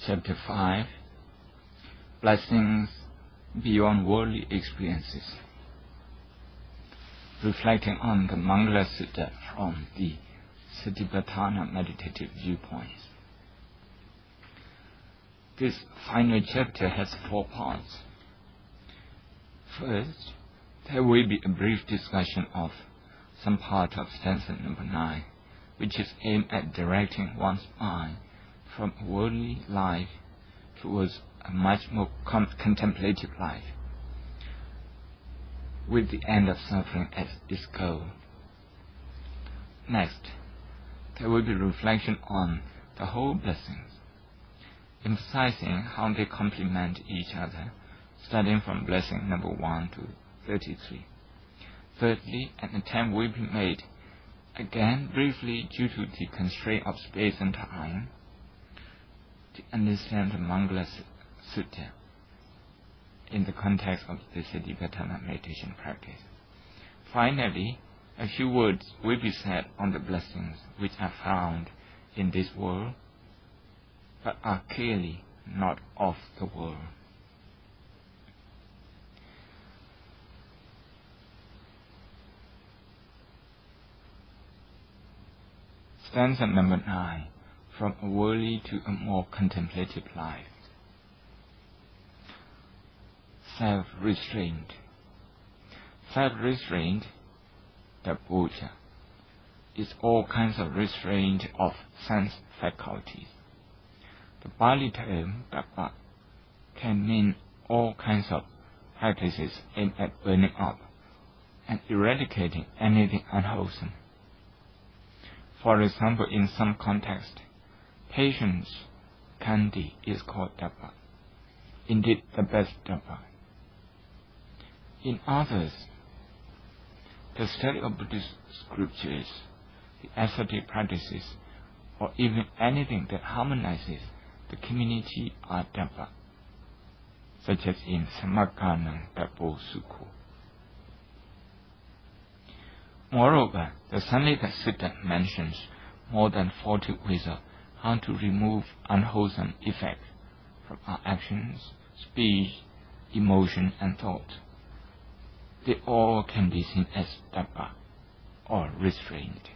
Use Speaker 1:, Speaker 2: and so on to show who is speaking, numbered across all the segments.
Speaker 1: Chapter 5 Blessings Beyond Worldly Experiences. Reflecting on the Mangla sutta from the Satipat meditative viewpoints. This final chapter has 4 parts. First, there will be a brief discussion of some part of stanza number 9, which is aimed at directing one's mind from a worldly life towards a much more contemplative life, with the end of suffering as its goal. Next, there will be reflection on the whole blessings, emphasizing how they complement each other, starting from blessing number 1 to 33. Thirdly, an attempt will be made, again briefly due to the constraint of space and time, to understand the Mangla sutta in the context of the Satipat meditation practice. Finally, a few words will be said on the blessings which are found in this world, but are clearly not of the world. Stanza number 9, from a worldly to a more contemplative life. Self-restraint. Self-restraint, the Buddha, is all kinds of restraint of sense faculties. The Pali term Tapa can mean all kinds of practices aimed at burning up and eradicating anything unwholesome. For example, in some context, patience, Kandi, is called Tapa, indeed the best Tapa. In others, the study of Buddhist scriptures, the ascetic practices, or even anything that harmonizes the community are Tapa, such as in Samakkanam Tapo Sukho. Moreover, the Satipat sutta mentions more than 40 ways of how to remove unwholesome effects from our actions, speech, emotion, and thought. They all can be seen as tapa, or restraint.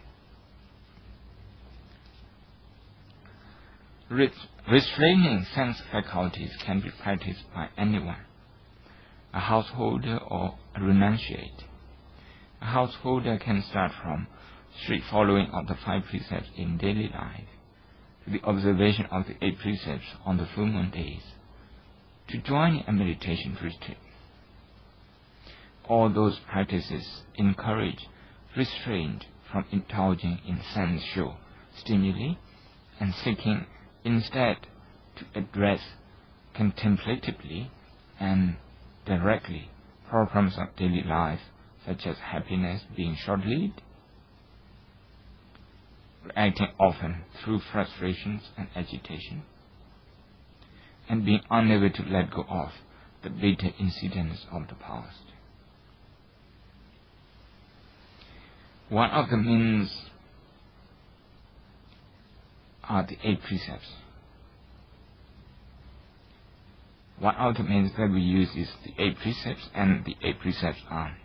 Speaker 1: Restraining sense faculties can be practiced by anyone, a householder or a renunciate. A householder can start from strict following of the 5 precepts in daily life, to the observation of the 8 precepts on the full moon days, to join a meditation retreat. All those practices encourage restraint from indulging in sensual stimuli and seeking instead to address contemplatively and directly problems of daily life, such as happiness being short-lived, reacting often through frustrations and agitation, and being unable to let go of the bitter incidents of the past. One of the means are the 8 precepts. One of the means that we use is the 8 precepts, and the 8 precepts are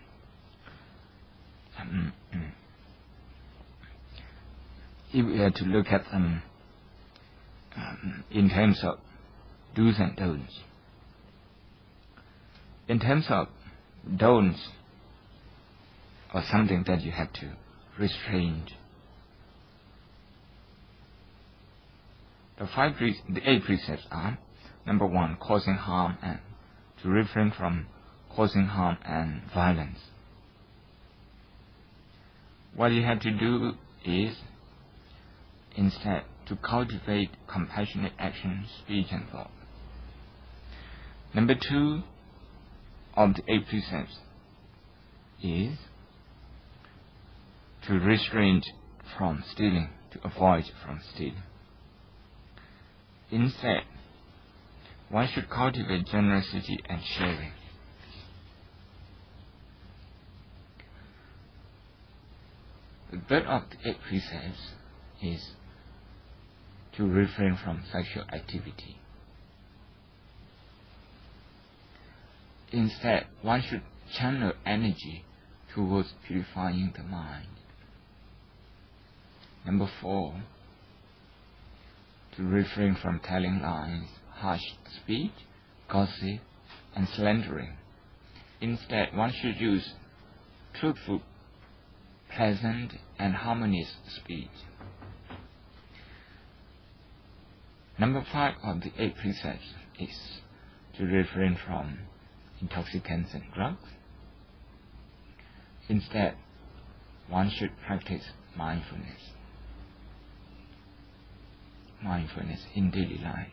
Speaker 1: if we are to look at them in terms of do's and don'ts. In terms of don'ts, or something that you have to restrain, the 8 precepts are: number 1, causing harm, and to refrain from causing harm and violence. What you have to do is instead to cultivate compassionate action, speech, and thought. Number 2 of the 8 precepts is to restrain from stealing, to avoid from stealing. Instead, one should cultivate generosity and sharing. The third of the 8 precepts is to refrain from sexual activity. Instead, one should channel energy towards purifying the mind. Number 4, to refrain from telling lies, harsh speech, gossip, and slandering. Instead, one should use truthful, pleasant, and harmonious speech. Number 5 of the 8 precepts is to refrain from intoxicants and drugs. Instead, one should practice mindfulness in daily life.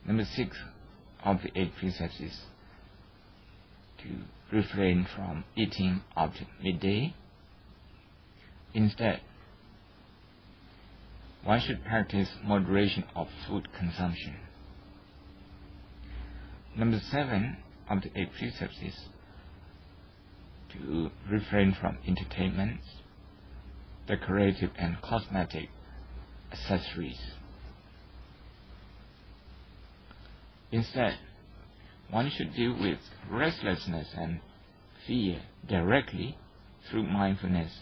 Speaker 1: Number 6 of the 8 precepts is to refrain from eating after midday. Instead, one should practice moderation of food consumption. Number 7 of the 8 precepts is to refrain from entertainments, decorative and cosmetic accessories. Instead, one should deal with restlessness and fear directly through mindfulness,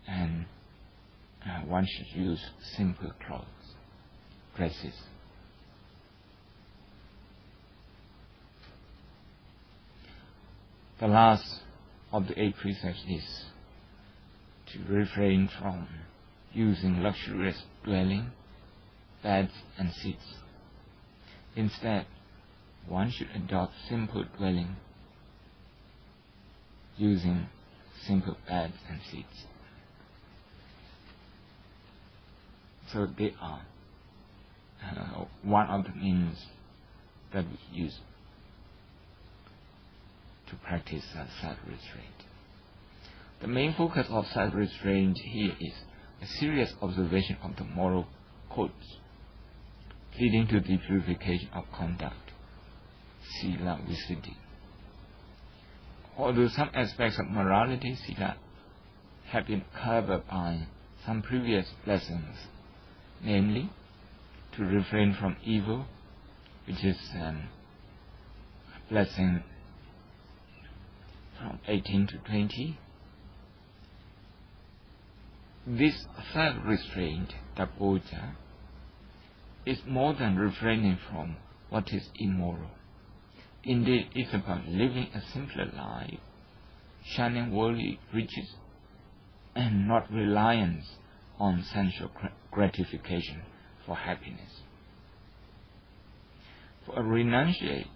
Speaker 1: and one should use simple dresses. The last of the 8 precepts is to refrain from using luxurious dwelling, beds, and seats. Instead, one should adopt simple dwelling using simple beds and seats. So they are one of the means that we use to practice self-restraint. The main focus of self-restraint here is a serious observation of the moral codes, leading to the purification of conduct, sila visuddhi. Although some aspects of morality, sila, have been covered by some previous lessons, namely, to refrain from evil, which is lesson from 18 to 20. This self-restraint, tapoja, is more than refraining from what is immoral. Indeed, it's about living a simpler life, shunning worldly riches, and not reliance on sensual gratification for happiness. For a renunciate,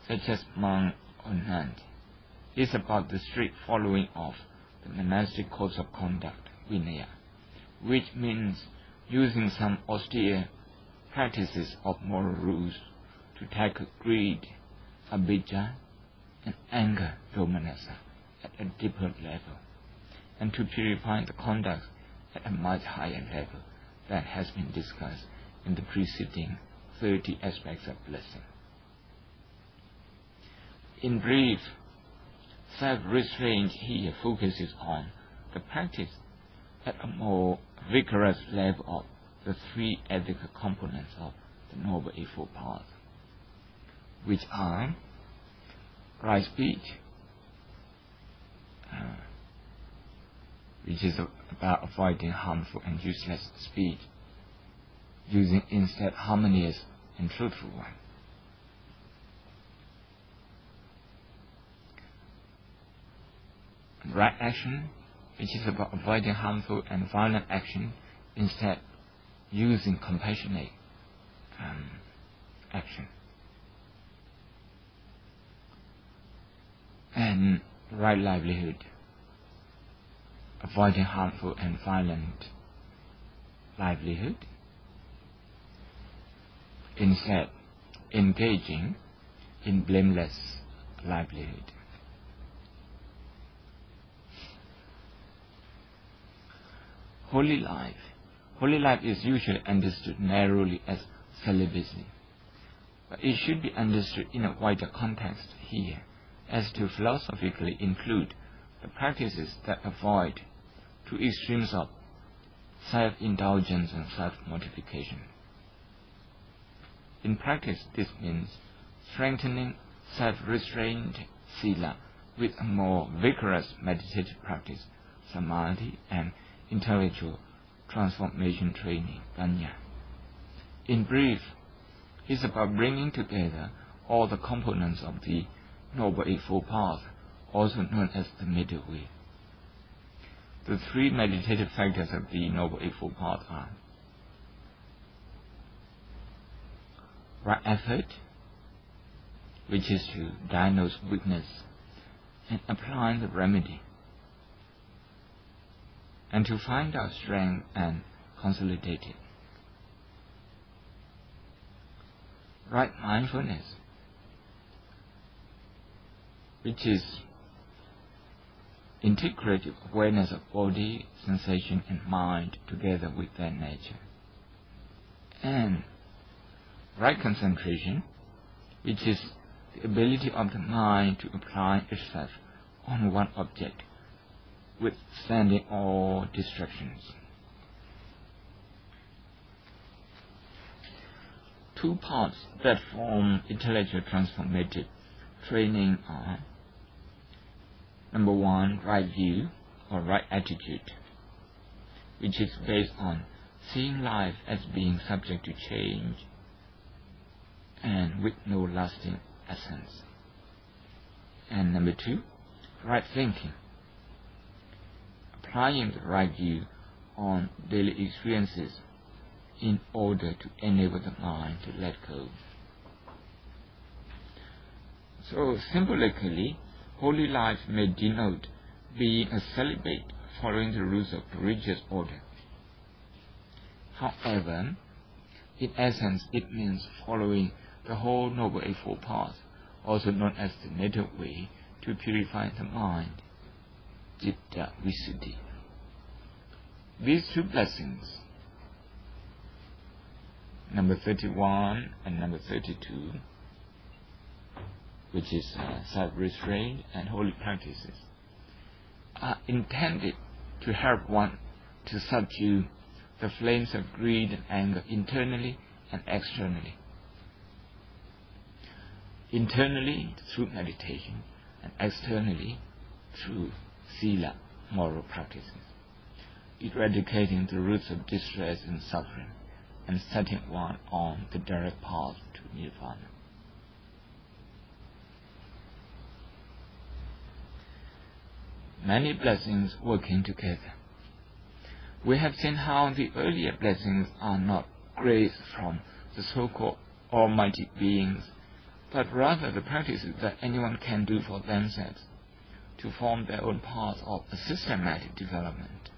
Speaker 1: such as monk or nun, is about the strict following of the monastic codes of conduct, vinaya, which means using some austere practices of moral rules to tackle greed, abhijja, and anger, domanassa, at a deeper level, and to purify the conduct at a much higher level than has been discussed in the preceding 30 aspects of blessing. In brief, self-restraint here focuses on the practice at a more vigorous level of the 3 ethical components of the Noble Eightfold Path, which are right speech, which is about avoiding harmful and useless speech, using instead harmonious and truthful one. Right action, which is about avoiding harmful and violent action, instead using compassionate action. And right livelihood, avoiding harmful and violent livelihood, instead engaging in blameless livelihood. Holy life. Holy life is usually understood narrowly as celibacy, but it should be understood in a wider context here, as to philosophically include the practices that avoid two extremes of self-indulgence and self-mortification. In practice, this means strengthening self-restraint, sila, with a more vigorous meditative practice, samadhi, and intellectual transformation training, panya. In brief, it's about bringing together all the components of the Noble Eightfold Path, also known as the middle way. The three meditative factors of the Noble Eightfold Path are right effort, which is to diagnose weakness and apply the remedy, and to find out strength and consolidate it. Right mindfulness, which is integrative awareness of body, sensation, and mind together with their nature. And right concentration, which is the ability of the mind to apply itself on one object, withstanding all distractions. Two parts that form intellectual transformative training are: number one, right view or right attitude, which is based on seeing life as being subject to change and with no lasting essence. And number two, right thinking, applying the right view on daily experiences in order to enable the mind to let go. So symbolically, holy life may denote being a celibate following the rules of religious order. However, in essence, it means following the whole Noble Eightfold Path, also known as the middle way, to purify the mind, citta visuddhi. These two blessings, number 31 and number 32, which is self-restraint and holy practices, are intended to help one to subdue the flames of greed and anger internally and externally. Internally through meditation, and externally through sila, moral practices, eradicating the roots of distress and suffering, and setting one on the direct path to nirvana. Many blessings working together. We have seen how the earlier blessings are not grace from the so-called almighty beings, but rather the practices that anyone can do for themselves to form their own path of a systematic development.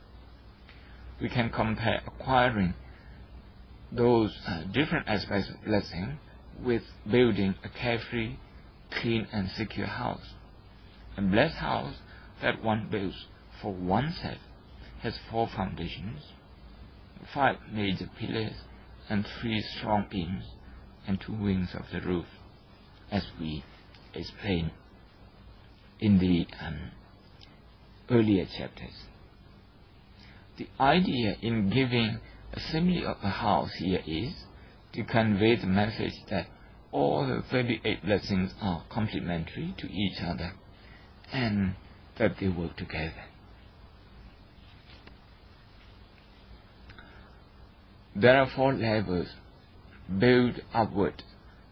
Speaker 1: We can compare acquiring those different aspects of blessing with building a carefree, clean and secure house. A blessed house that one builds for oneself has 4 foundations, 5 major pillars, and 3 strong beams, and 2 wings of the roof, as we explained in the earlier chapters. The idea in giving a simile of a house here is to convey the message that all the 38 blessings are complementary to each other and that they work together. There are 4 levels built upward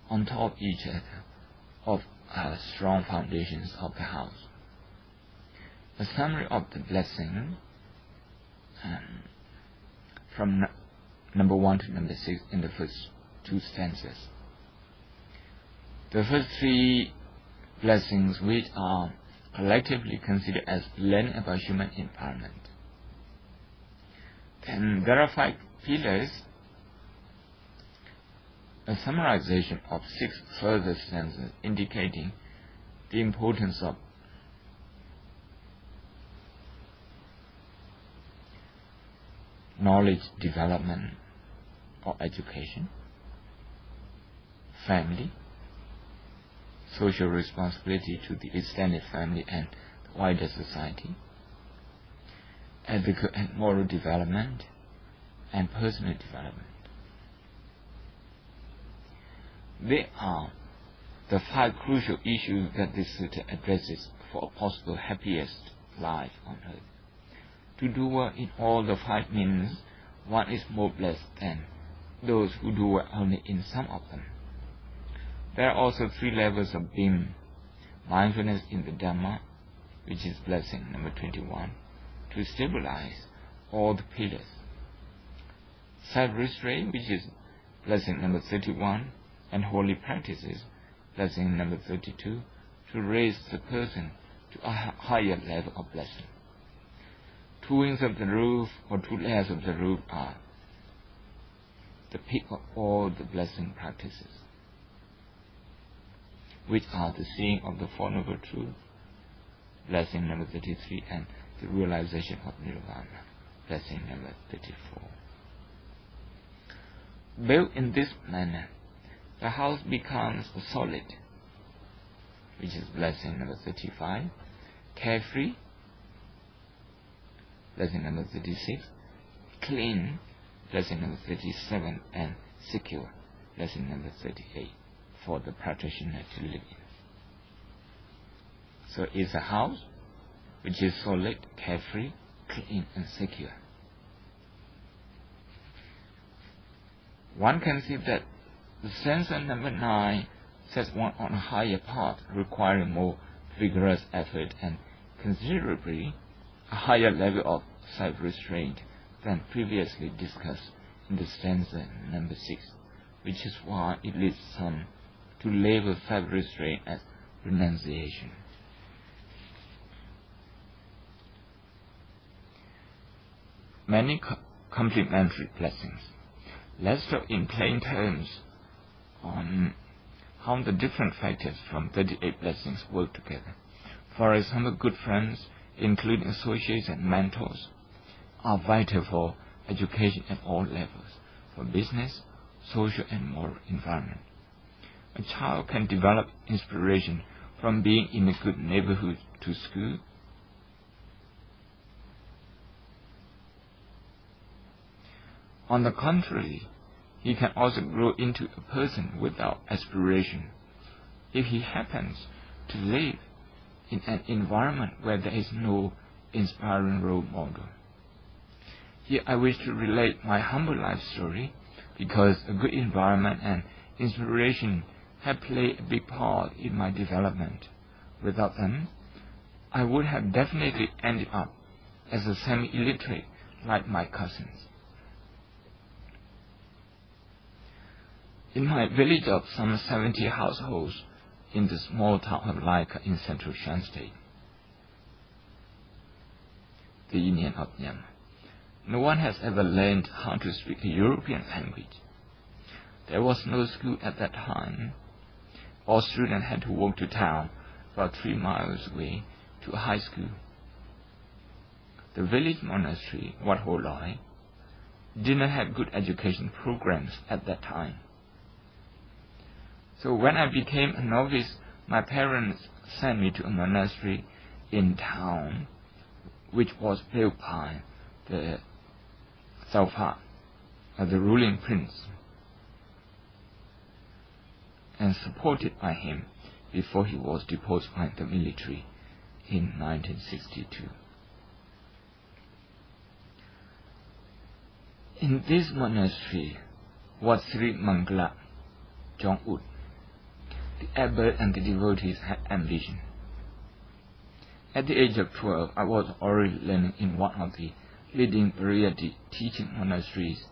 Speaker 1: on top of each other of strong foundations of the house. A summary of the blessing from number 1 to number 6 in the first 2 stanzas. The first 3 blessings, which are collectively considered as learning about human environment. Then there are 5 pillars, a summarization of 6 further stanzas indicating the importance of knowledge development or education, family, social responsibility to the extended family and the wider society, ethical and moral development, and personal development. They are the 5 crucial issues that this sutta addresses for a possible happiest life on earth. To do well in all the 5 means one is more blessed than those who do well only in some of them. There are also 3 levels of being: mindfulness in the Dhamma, which is blessing number 21, to stabilize all the pillars; self-restraint, which is blessing number 31, and holy practices, blessing number 32, to raise the person to a higher level of blessing. 2 wings of the roof, or 2 layers of the roof, are the peak of all the blessing practices, which are the seeing of the Four Noble Truths, blessing number 33, and the realization of Nirvana, blessing number 34. Built in this manner, the house becomes solid, which is blessing number 35, carefree, blessing number 36, clean, blessing number 37, and secure, blessing number 38, for the practitioner to live in. So it's a house which is solid, carefree, clean, and secure. One can see that the stanza number 9 sets one on a higher path, requiring more vigorous effort and considerably a higher level of self-restraint than previously discussed in the stanza number 6, which is why it leads some to label self-restraint as renunciation. Many complementary blessings. Let's talk in plain terms on how the different factors from 38 blessings work together. For example, good friends, including associates and mentors, are vital for education at all levels, for business, social, and moral environment. A child can develop inspiration from being in a good neighborhood to school. On the contrary, he can also grow into a person without aspiration if he happens to live in an environment where there is no inspiring role model. Here I wish to relate my humble life story because a good environment and inspiration have played a big part in my development. Without them, I would have definitely ended up as a semi-illiterate like my cousins. In my village of some 70 households in the small town of Laika in central Shan State, the Union of Myanmar, no one has ever learned how to speak a European language. There was no school at that time. All students had to walk to town about 3 miles away to a high school. The village monastery, Wat Ho Loi, did not have good education programs at that time. So when I became a novice, my parents sent me to a monastery in town, which was built by the Satipat, the ruling prince, and supported by him before he was deposed by the military in 1962. In this monastery was Sri Mangla, Beyoud. The abbot and the devotees had ambition. At the age of 12, I was already learning in one of the leading variety teaching monasteries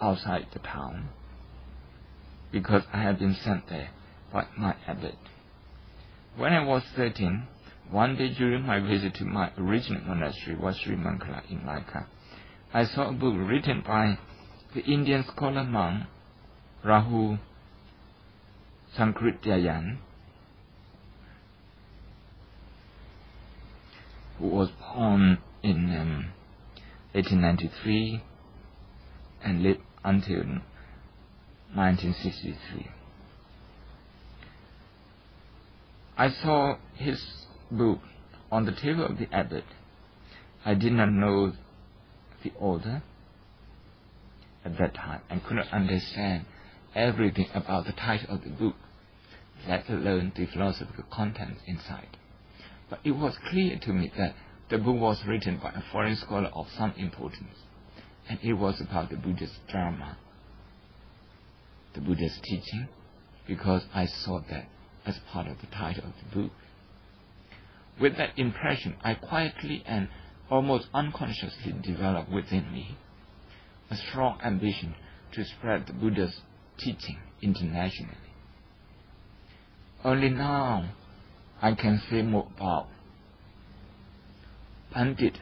Speaker 1: outside the town, because I had been sent there by my abbot. When I was 13, one day during my visit to my original monastery was Sri Mangla in Laika, I saw a book written by the Indian scholar monk Rahul Sankrityayan, who was born in 1893 and lived until 1963. I saw his book on the table of the abbot. I did not know the author at that time and could not understand everything about the title of the book. let alone the philosophical contents inside. But it was clear to me that the book was written by a foreign scholar of some importance, and it was about the Buddhist Dharma, the Buddha's teaching, because I saw that as part of the title of the book. With that impression, I quietly and almost unconsciously developed within me a strong ambition to spread the Buddha's teaching internationally. Only now I can say more about Pandit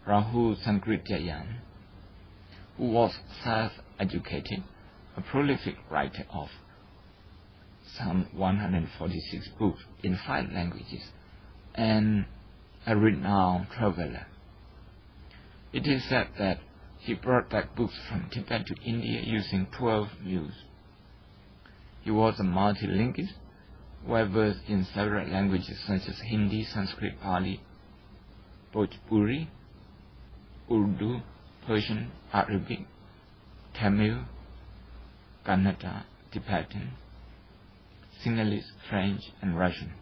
Speaker 1: Rahul Sankrityayan, who was self-educated, a prolific writer of some 146 books in 5 languages, and a renowned traveler. It is said that he brought back books from Tibet to India using 12 mules. He was a multilingualist, well-versed in several languages such as Hindi, Sanskrit, Pali, Bhojpuri, Urdu, Persian, Arabic, Tamil, Kannada, Tibetan, Sinhalese, French, and Russian.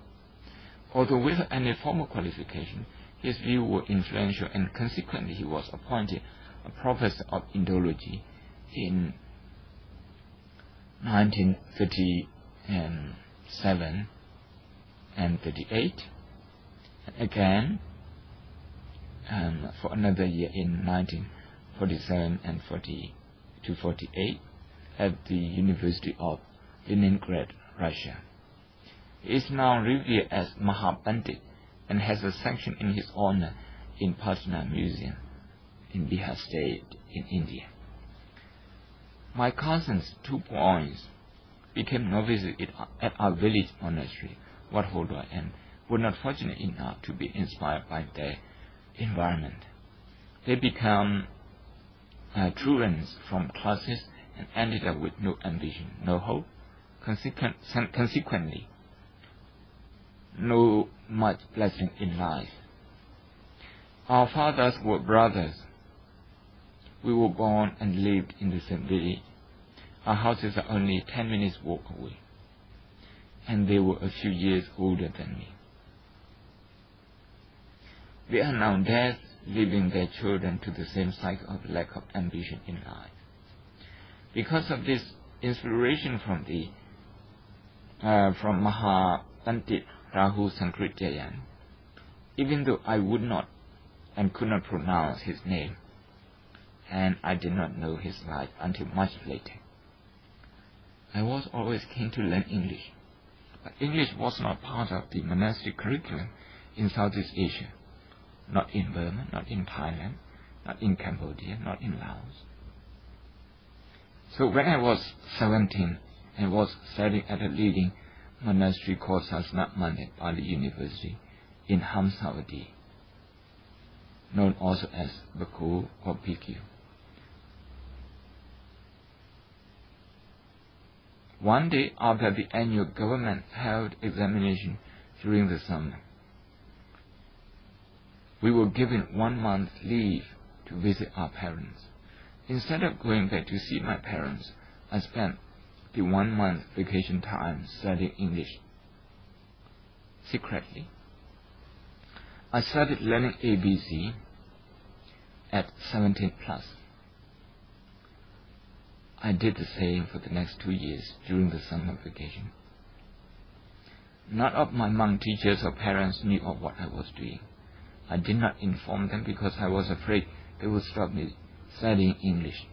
Speaker 1: Although without any formal qualification, his views were influential, and consequently he was appointed a professor of Indology in 1937 and 38, and again for another year in 1947 and 48 at the University of Leningrad, Russia. He is now revered as Mahapandit and has a section in his honor in Patna Museum in Bihar State in India. My cousin's 2 boys became novices at our village monastery, Wat Hodoi, and were not fortunate enough to be inspired by their environment. They became truants from classes and ended up with no ambition, no hope, consequently no much blessing in life. Our fathers were brothers. We were born and lived in the same village. Our houses are only 10 minutes walk away, and they were a few years older than me. They are now dead, leaving their children to the same cycle of lack of ambition in life. Because of this inspiration from Mahapandit Rahul Sankrityayan, even though I would not and could not pronounce his name, and I did not know his life until much later, I was always keen to learn English. But English was not part of the monastic curriculum in Southeast Asia, not in Burma, not in Thailand, not in Cambodia, not in Laos. So when I was 17 and was studying at a leading monastery called Satipat at Pali University in Hamsavati, known also as Bhikkhu or Bhikkhu. One day after the annual government-held examination during the summer, we were given 1 month leave to visit our parents. Instead of going back to see my parents, I spent the 1 month vacation time studying English. Secretly, I started learning ABC at 17 plus. I did the same for the next 2 years during the summer vacation. None of my monk teachers or parents knew of what I was doing. I did not inform them because I was afraid they would stop me studying English.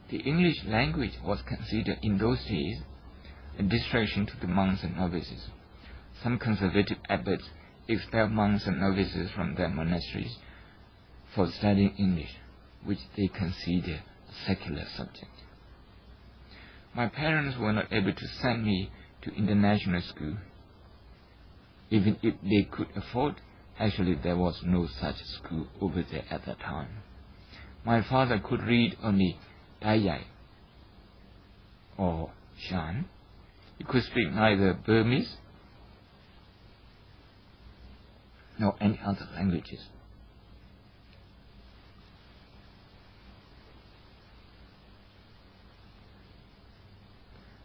Speaker 1: The English language was considered in those days a distraction to the monks and novices. Some conservative abbots expelled monks and novices from their monasteries for studying English, which they considered a secular subject. My parents were not able to send me to international school. Even if they could afford, actually there was no such school over there at that time. My father could read only Dayai or Shan. He could speak neither Burmese nor any other languages.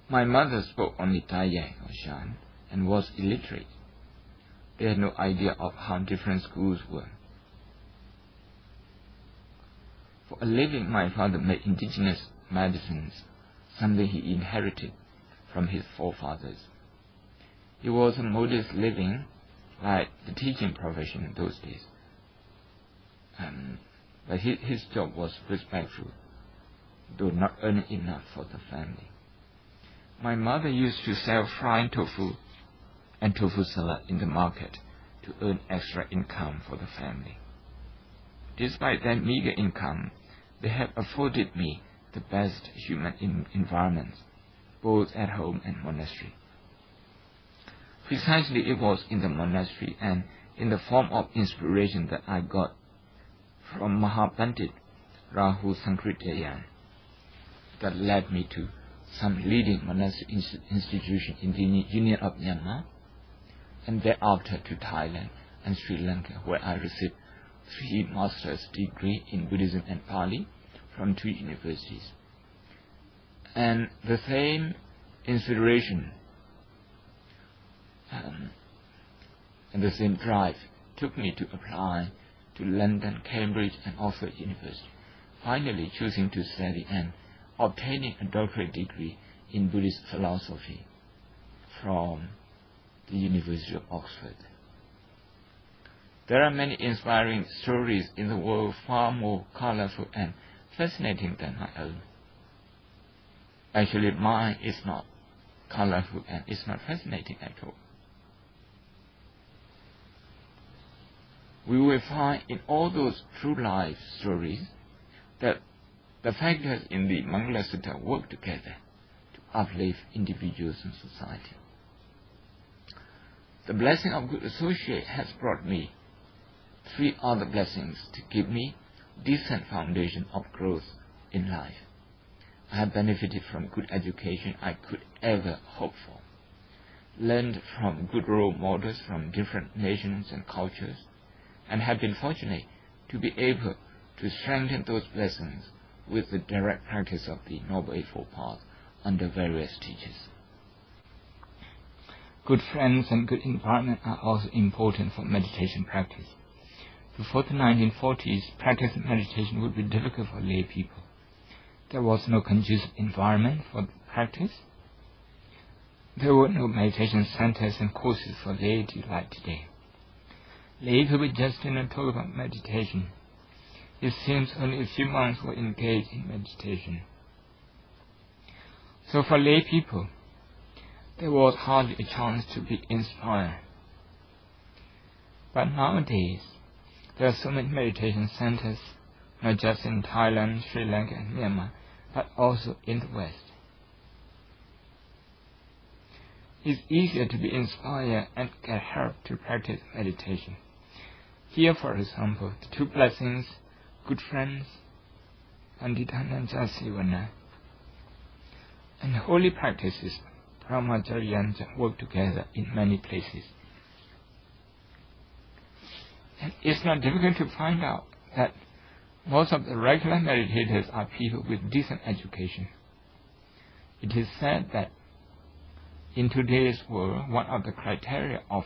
Speaker 1: My mother spoke only Dayai or Shan, and was illiterate. They had no idea of how different schools were. For a living, my father made indigenous medicines, something he inherited from his forefathers. It was a modest living, like the teaching profession in those days. But his job was respectful, though not earning enough for the family. My mother used to sell fried tofu and tofu salad in the market to earn extra income for the family. Despite that meager income, they have afforded me the best human environments, both at home and monastery. Precisely it was in the monastery and in the form of inspiration that I got from Mahapandit Rahu Sankrityayan that led me to some leading monastic institution in the Union of Myanmar, and thereafter to Thailand and Sri Lanka, where I received 3 master's degrees in Buddhism and Pali from 2 universities. And the same inspiration and the same drive took me to apply to London, Cambridge and Oxford University, finally choosing to study and obtaining a doctorate degree in Buddhist philosophy from the University of Oxford. There are many inspiring stories in the world, far more colorful and fascinating than my own. Actually, mine is not colorful and is not fascinating at all. We will find in all those true life stories that the factors in the Mangla Sutta work together to uplift individuals and society. The blessing of good associate has brought me 3 other blessings to give me decent foundation of growth in life. I have benefited from good education I could ever hope for, learned from good role models from different nations and cultures, and have been fortunate to be able to strengthen those blessings with the direct practice of the Noble Eightfold Path under various teachers. Good friends and good environment are also important for meditation practice. Before the 1940s, practicing meditation would be difficult for lay people. There was no conducive environment for practice. There were no meditation centers and courses for laity like today. Lay people just did not talk about meditation. It seems only a few monks were engaged in meditation. So for lay people, there was hardly a chance to be inspired. But nowadays, there are so many meditation centers, not just in Thailand, Sri Lanka and Myanmar, but also in the West. It's easier to be inspired and get help to practice meditation. Here, for example, the 2 blessings, good friends, Pandithananja Sivana, and holy practices, Brahmacharya, work together in many places. And it's not difficult to find out that most of the regular meditators are people with decent education. It is said that in today's world, one of the criteria of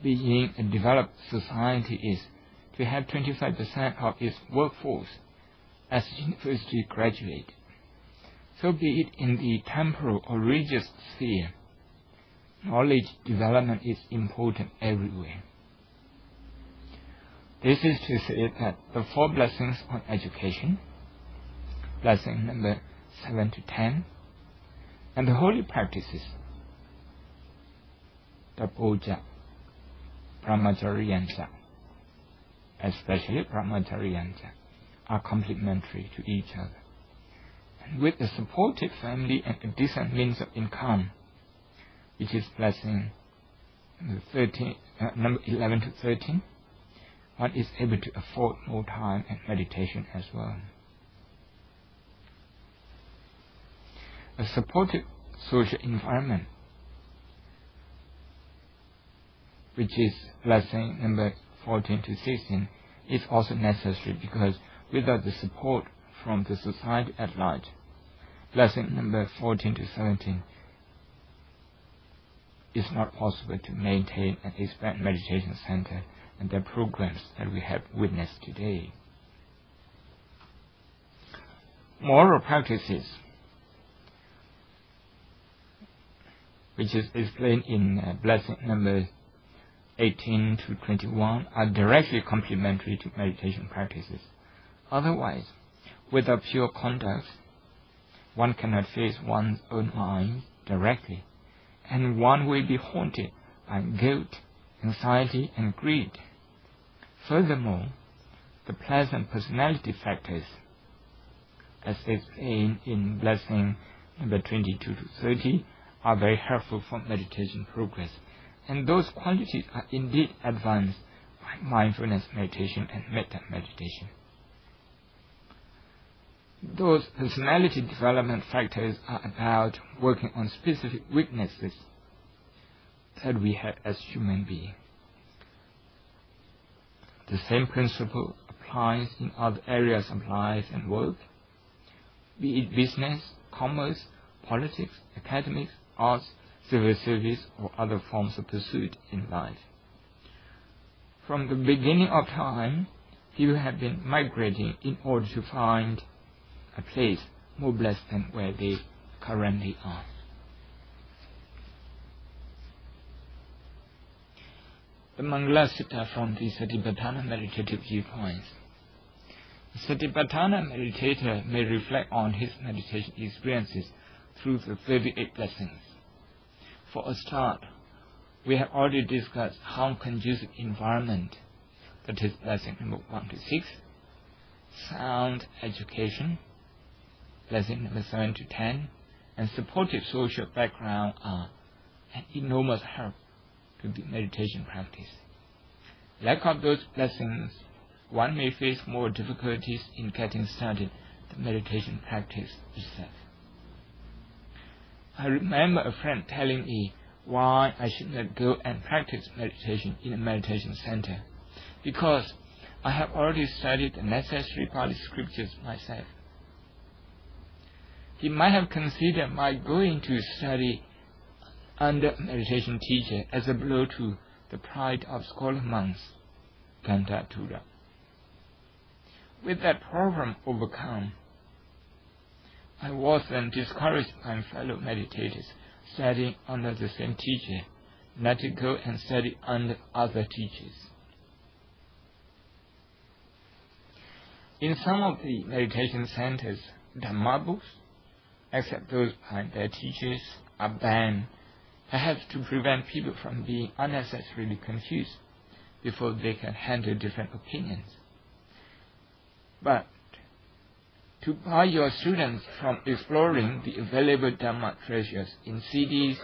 Speaker 1: being a developed society is to have 25% of its workforce as university graduate. So be it in the temporal or religious sphere, knowledge development is important everywhere. This is to say that the 4 blessings on education, blessing number 7 to 10, and the holy practices, Tapoja, Brahmacharya, especially Brahmacharya, are complementary to each other. And with a supportive family and a decent means of income, which is blessing number 11 to 13, one is able to afford more time and meditation as well. A supportive social environment, which is blessing number 14 to 16, is also necessary because without the support from the society at large, blessing number 14 to 17, it's not possible to maintain and expand meditation center and the programs that we have witnessed today. Moral practices, which is explained in blessing number 18 to 21, are directly complementary to meditation practices. Otherwise, without pure conduct, one cannot face one's own mind directly, and one will be haunted by guilt, anxiety, and greed. Furthermore, the pleasant personality factors, as explained in blessing number 22 to 30, are very helpful for meditation progress, and those qualities are indeed advanced by mindfulness meditation and metta meditation. Those personality development factors are about working on specific weaknesses that we have as human beings. The same principle applies in other areas of life and work, be it business, commerce, politics, academics, arts, civil service, or other forms of pursuit in life. From the beginning of time, people have been migrating in order to find a place more blessed than where they currently are. The Mangla sutta from the Satipatthana meditative viewpoints. The Satipatthana meditator may reflect on his meditation experiences through the 38 blessings. For a start, we have already discussed how conducive environment, that is blessing number 1 to 6, sound education, blessing number 7 to 10, and supportive social background are an enormous help to the meditation practice. Lack of those blessings, one may face more difficulties in getting started the meditation practice itself. I remember a friend telling me why I should not go and practice meditation in a meditation center, because I have already studied the necessary Pali scriptures myself. He might have considered my going to study under a meditation teacher as a blow to the pride of scholar monks, Gantatura. With that problem overcome, I was then discouraged by fellow meditators studying under the same teacher not to go and study under other teachers. In some of the meditation centers, Dhamma books, except those by their teachers, are banned, perhaps to prevent people from being unnecessarily confused before they can handle different opinions. But to bar your students from exploring the available Dhamma treasures in CDs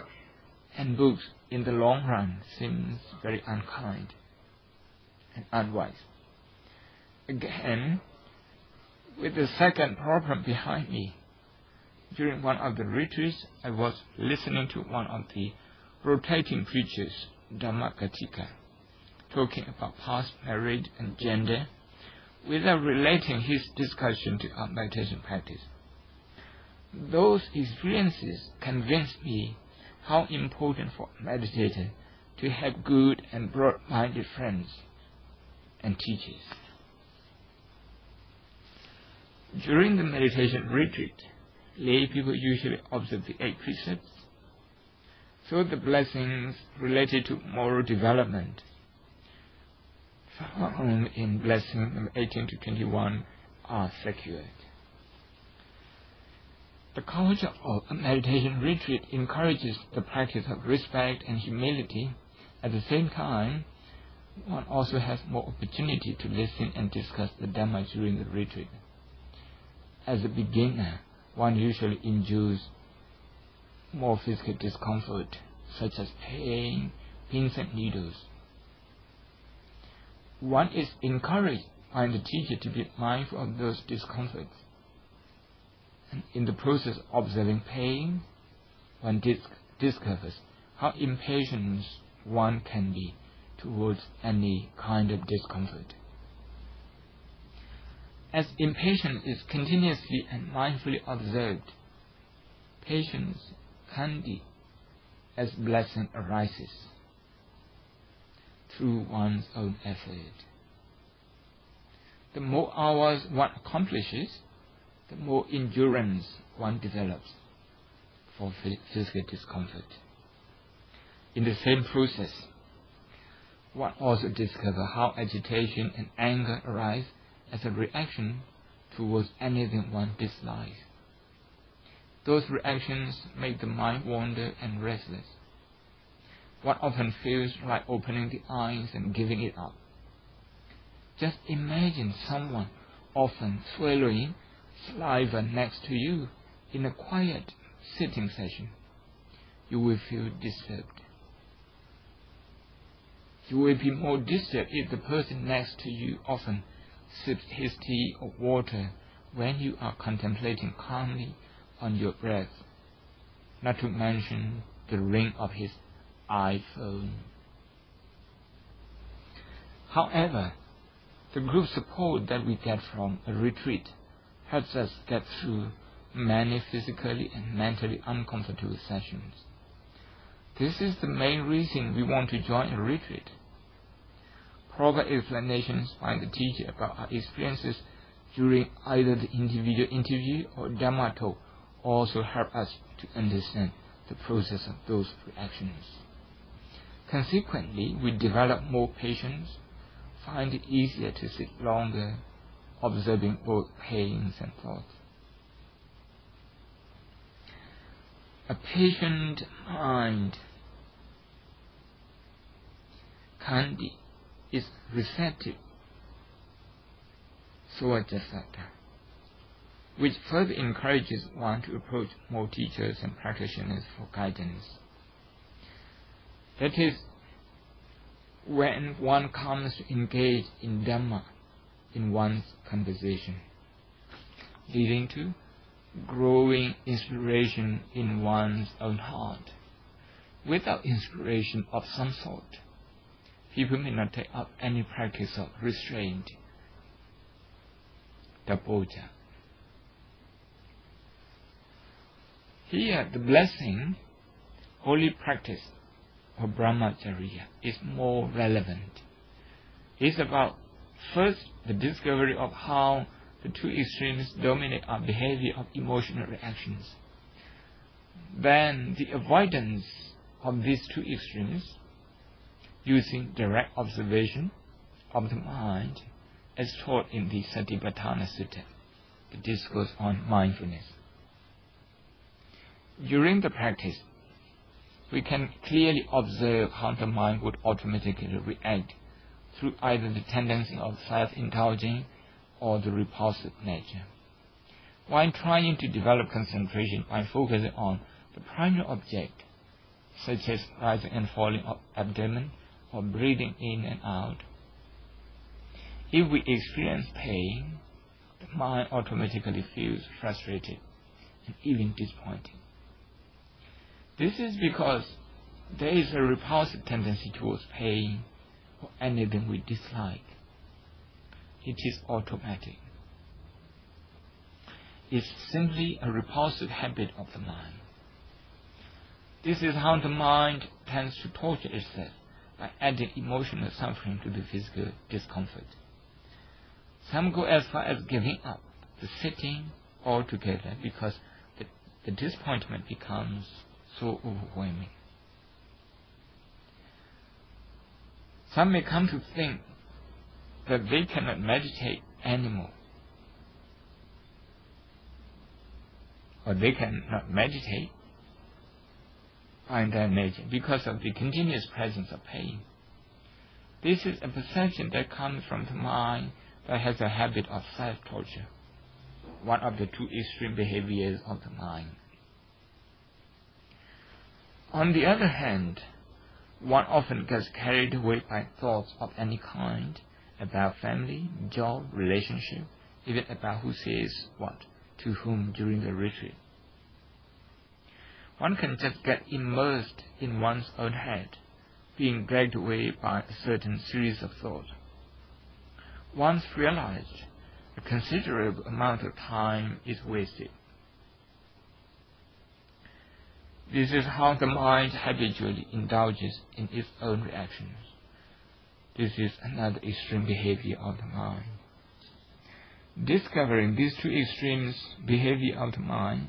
Speaker 1: and books in the long run seems very unkind and unwise. Again, with the second problem behind me, during one of the retreats, I was listening to one of the rotating preachers, Dhammakatika, talking about past marriage and gender, without relating his discussion to our meditation practice. Those experiences convinced me how important for a meditator to have good and broad-minded friends and teachers. During the meditation retreat, lay people usually observe the 8 precepts, so the blessings related to moral development found in blessing number 18 to 21 are secured. The culture of a meditation retreat encourages the practice of respect and humility. At the same time, one also has more opportunity to listen and discuss the Dhamma during the retreat. As a beginner, one usually endures more physical discomfort, such as pain, pins and needles. One is encouraged by the teacher to be mindful of those discomforts. And in the process of observing pain, one discovers how impatient one can be towards any kind of discomfort. As impatience is continuously and mindfully observed, patience, kandi, as blessing arises through one's own effort. The more hours one accomplishes, the more endurance one develops for physical discomfort. In the same process, one also discovers how agitation and anger arise as a reaction towards anything one dislikes. Those reactions make the mind wander and restless. One often feels like opening the eyes and giving it up. Just imagine someone often swallowing saliva next to you in a quiet sitting session. You will feel disturbed. You will be more disturbed if the person next to you often sips his tea or water when you are contemplating calmly on your breath, not to mention the ring of his iPhone. However, the group support that we get from a retreat helps us get through many physically and mentally uncomfortable sessions. This is the main reason we want to join a retreat. Proper explanations by the teacher about our experiences during either the individual interview or Dhamma talk also help us to understand the process of those reactions. Consequently, we develop more patience, find it easier to sit longer, observing both pains and thoughts. A patient mind, Kandi, is receptive, sutta, which further encourages one to approach more teachers and practitioners for guidance. That is, when one comes to engage in Dhamma in one's conversation, leading to growing inspiration in one's own heart. Without inspiration of some sort, people may not take up any practice of restraint, Dapoja. Here, the blessing, holy practice of Brahmacharya is more relevant. It's about, first, the discovery of how the two extremes dominate our behavior of emotional reactions. Then, the avoidance of these two extremes, using direct observation of the mind, as taught in the Satipat sutta, the discourse on mindfulness. During the practice, we can clearly observe how the mind would automatically react through either the tendency of self-indulging or the repulsive nature. While trying to develop concentration by focusing on the primary object, such as rising and falling of abdomen or breathing in and out, if we experience pain, the mind automatically feels frustrated and even disappointed. This is because there is a repulsive tendency towards pain or anything we dislike. It is automatic. It's simply a repulsive habit of the mind. This is how the mind tends to torture itself by adding emotional suffering to the physical discomfort. Some go as far as giving up the sitting altogether because the disappointment becomes so overwhelming. Some may come to think that they cannot meditate anymore, or they cannot meditate by their nature because of the continuous presence of pain. This is a perception that comes from the mind that has a habit of self-torture, one of the two extreme behaviors of the mind. On the other hand, one often gets carried away by thoughts of any kind about family, job, relationship, even about who says what to whom during the retreat. One can just get immersed in one's own head, being dragged away by a certain series of thoughts. Once realized, a considerable amount of time is wasted. This is how the mind habitually indulges in its own reactions. This is another extreme behavior of the mind. Discovering these two extremes, behavior of the mind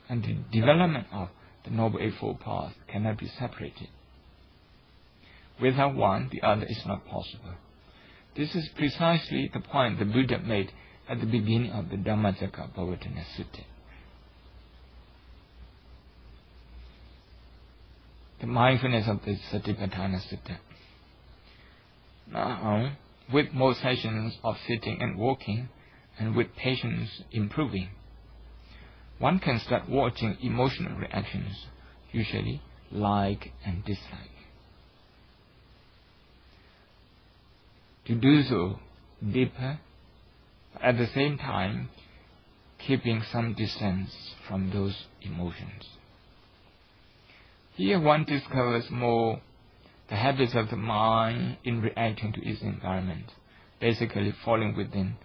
Speaker 1: and the development of the Noble Eightfold Path, cannot be separated. Without one, the other is not possible. This is precisely the point the Buddha made at the beginning of the Dhammacakkappavattana Sutta. The mindfulness of the Satipatthana Sutta. Now, with more sessions of sitting and walking, and with patience improving, one can start watching emotional reactions, usually like and dislike. To do so deeper, but at the same time keeping some distance from those emotions. Here one discovers more the habits of the mind in reacting to its environment, basically falling within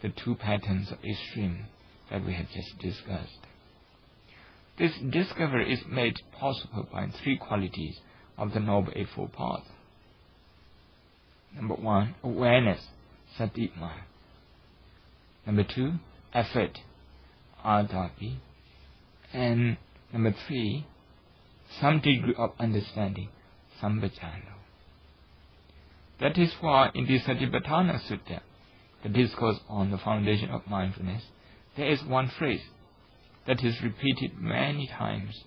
Speaker 1: the two patterns of extreme that we have just discussed. This discovery is made possible by three qualities of the Noble Eightfold Path. Number one, awareness, Satipat. Number two, effort, Adapi. And number three, some degree of understanding, Sambhajano. That is why in the Satipatthana Sutta, the discourse on the foundation of mindfulness, there is one phrase that is repeated many times.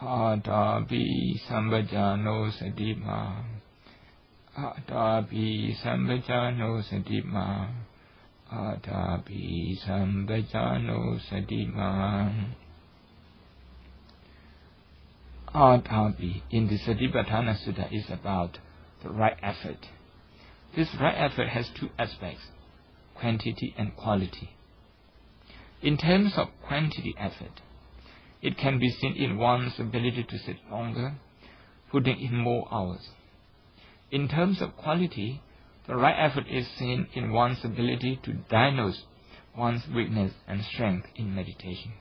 Speaker 1: Adapi Sambhajano Satipat. Adapi Sambhajano Satipat. Adapi Sambhajano Satipat. Adapi in the Satipatthana Sutta is about the right effort. This right effort has two aspects, quantity and quality. In terms of quantity effort, it can be seen in one's ability to sit longer, putting in more hours. In terms of quality, the right effort is seen in one's ability to diagnose one's weakness and strength in meditation.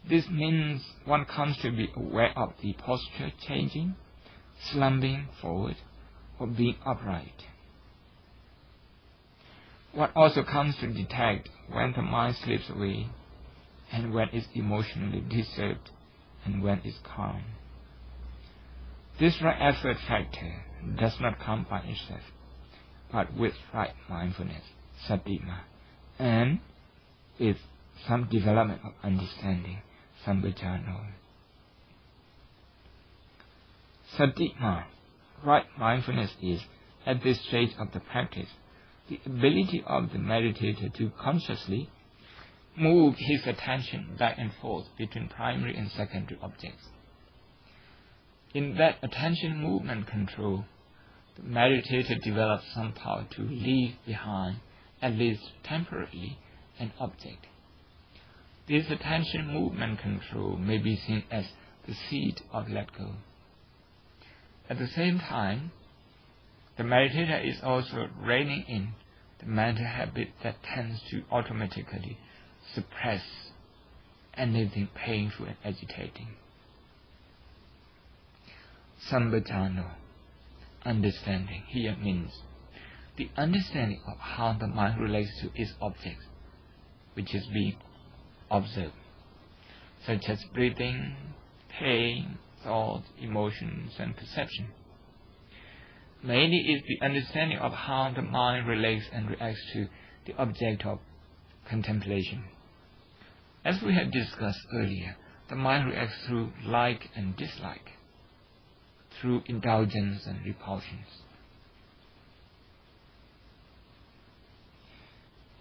Speaker 1: This means one comes to be aware of the posture changing, slumping forward, or being upright. One also comes to detect when the mind slips away, and when it's emotionally disturbed, and when it's calm. This right effort factor does not come by itself, but with right mindfulness, Satipat, and with some development of understanding, Sambhajano. Satipat, right mindfulness, is, at this stage of the practice, the ability of the meditator to consciously move his attention back and forth between primary and secondary objects. In that attention movement control, the meditator develops some power to leave behind, at least temporarily, an object. This attention movement control may be seen as the seed of let go. At the same time, the meditator is also reining in the mental habit that tends to automatically suppress anything painful and agitating. Sambhajano, understanding, here means the understanding of how the mind relates to its objects, which is being observed, such as breathing, pain, thought, emotions, and perception. Mainly is the understanding of how the mind relates and reacts to the object of contemplation. As we had discussed earlier, the mind reacts through like and dislike, through indulgence and repulsions.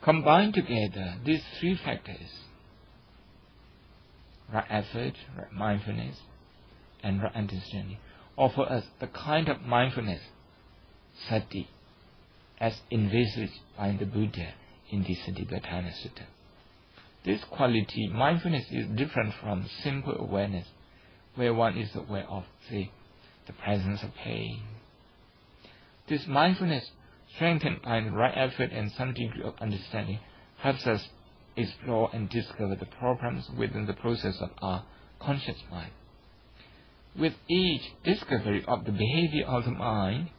Speaker 1: Combined together, these three factors, right effort, right mindfulness, and right understanding, offer us the kind of mindfulness, sati, as envisaged by the Buddha in the Satipatthana Sutta. This quality, mindfulness, is different from simple awareness, where one is aware of, say, the presence of pain. This mindfulness, strengthened by the right effort and some degree of understanding, helps us explore and discover the problems within the process of our conscious mind. With each discovery of the behavior of the mind,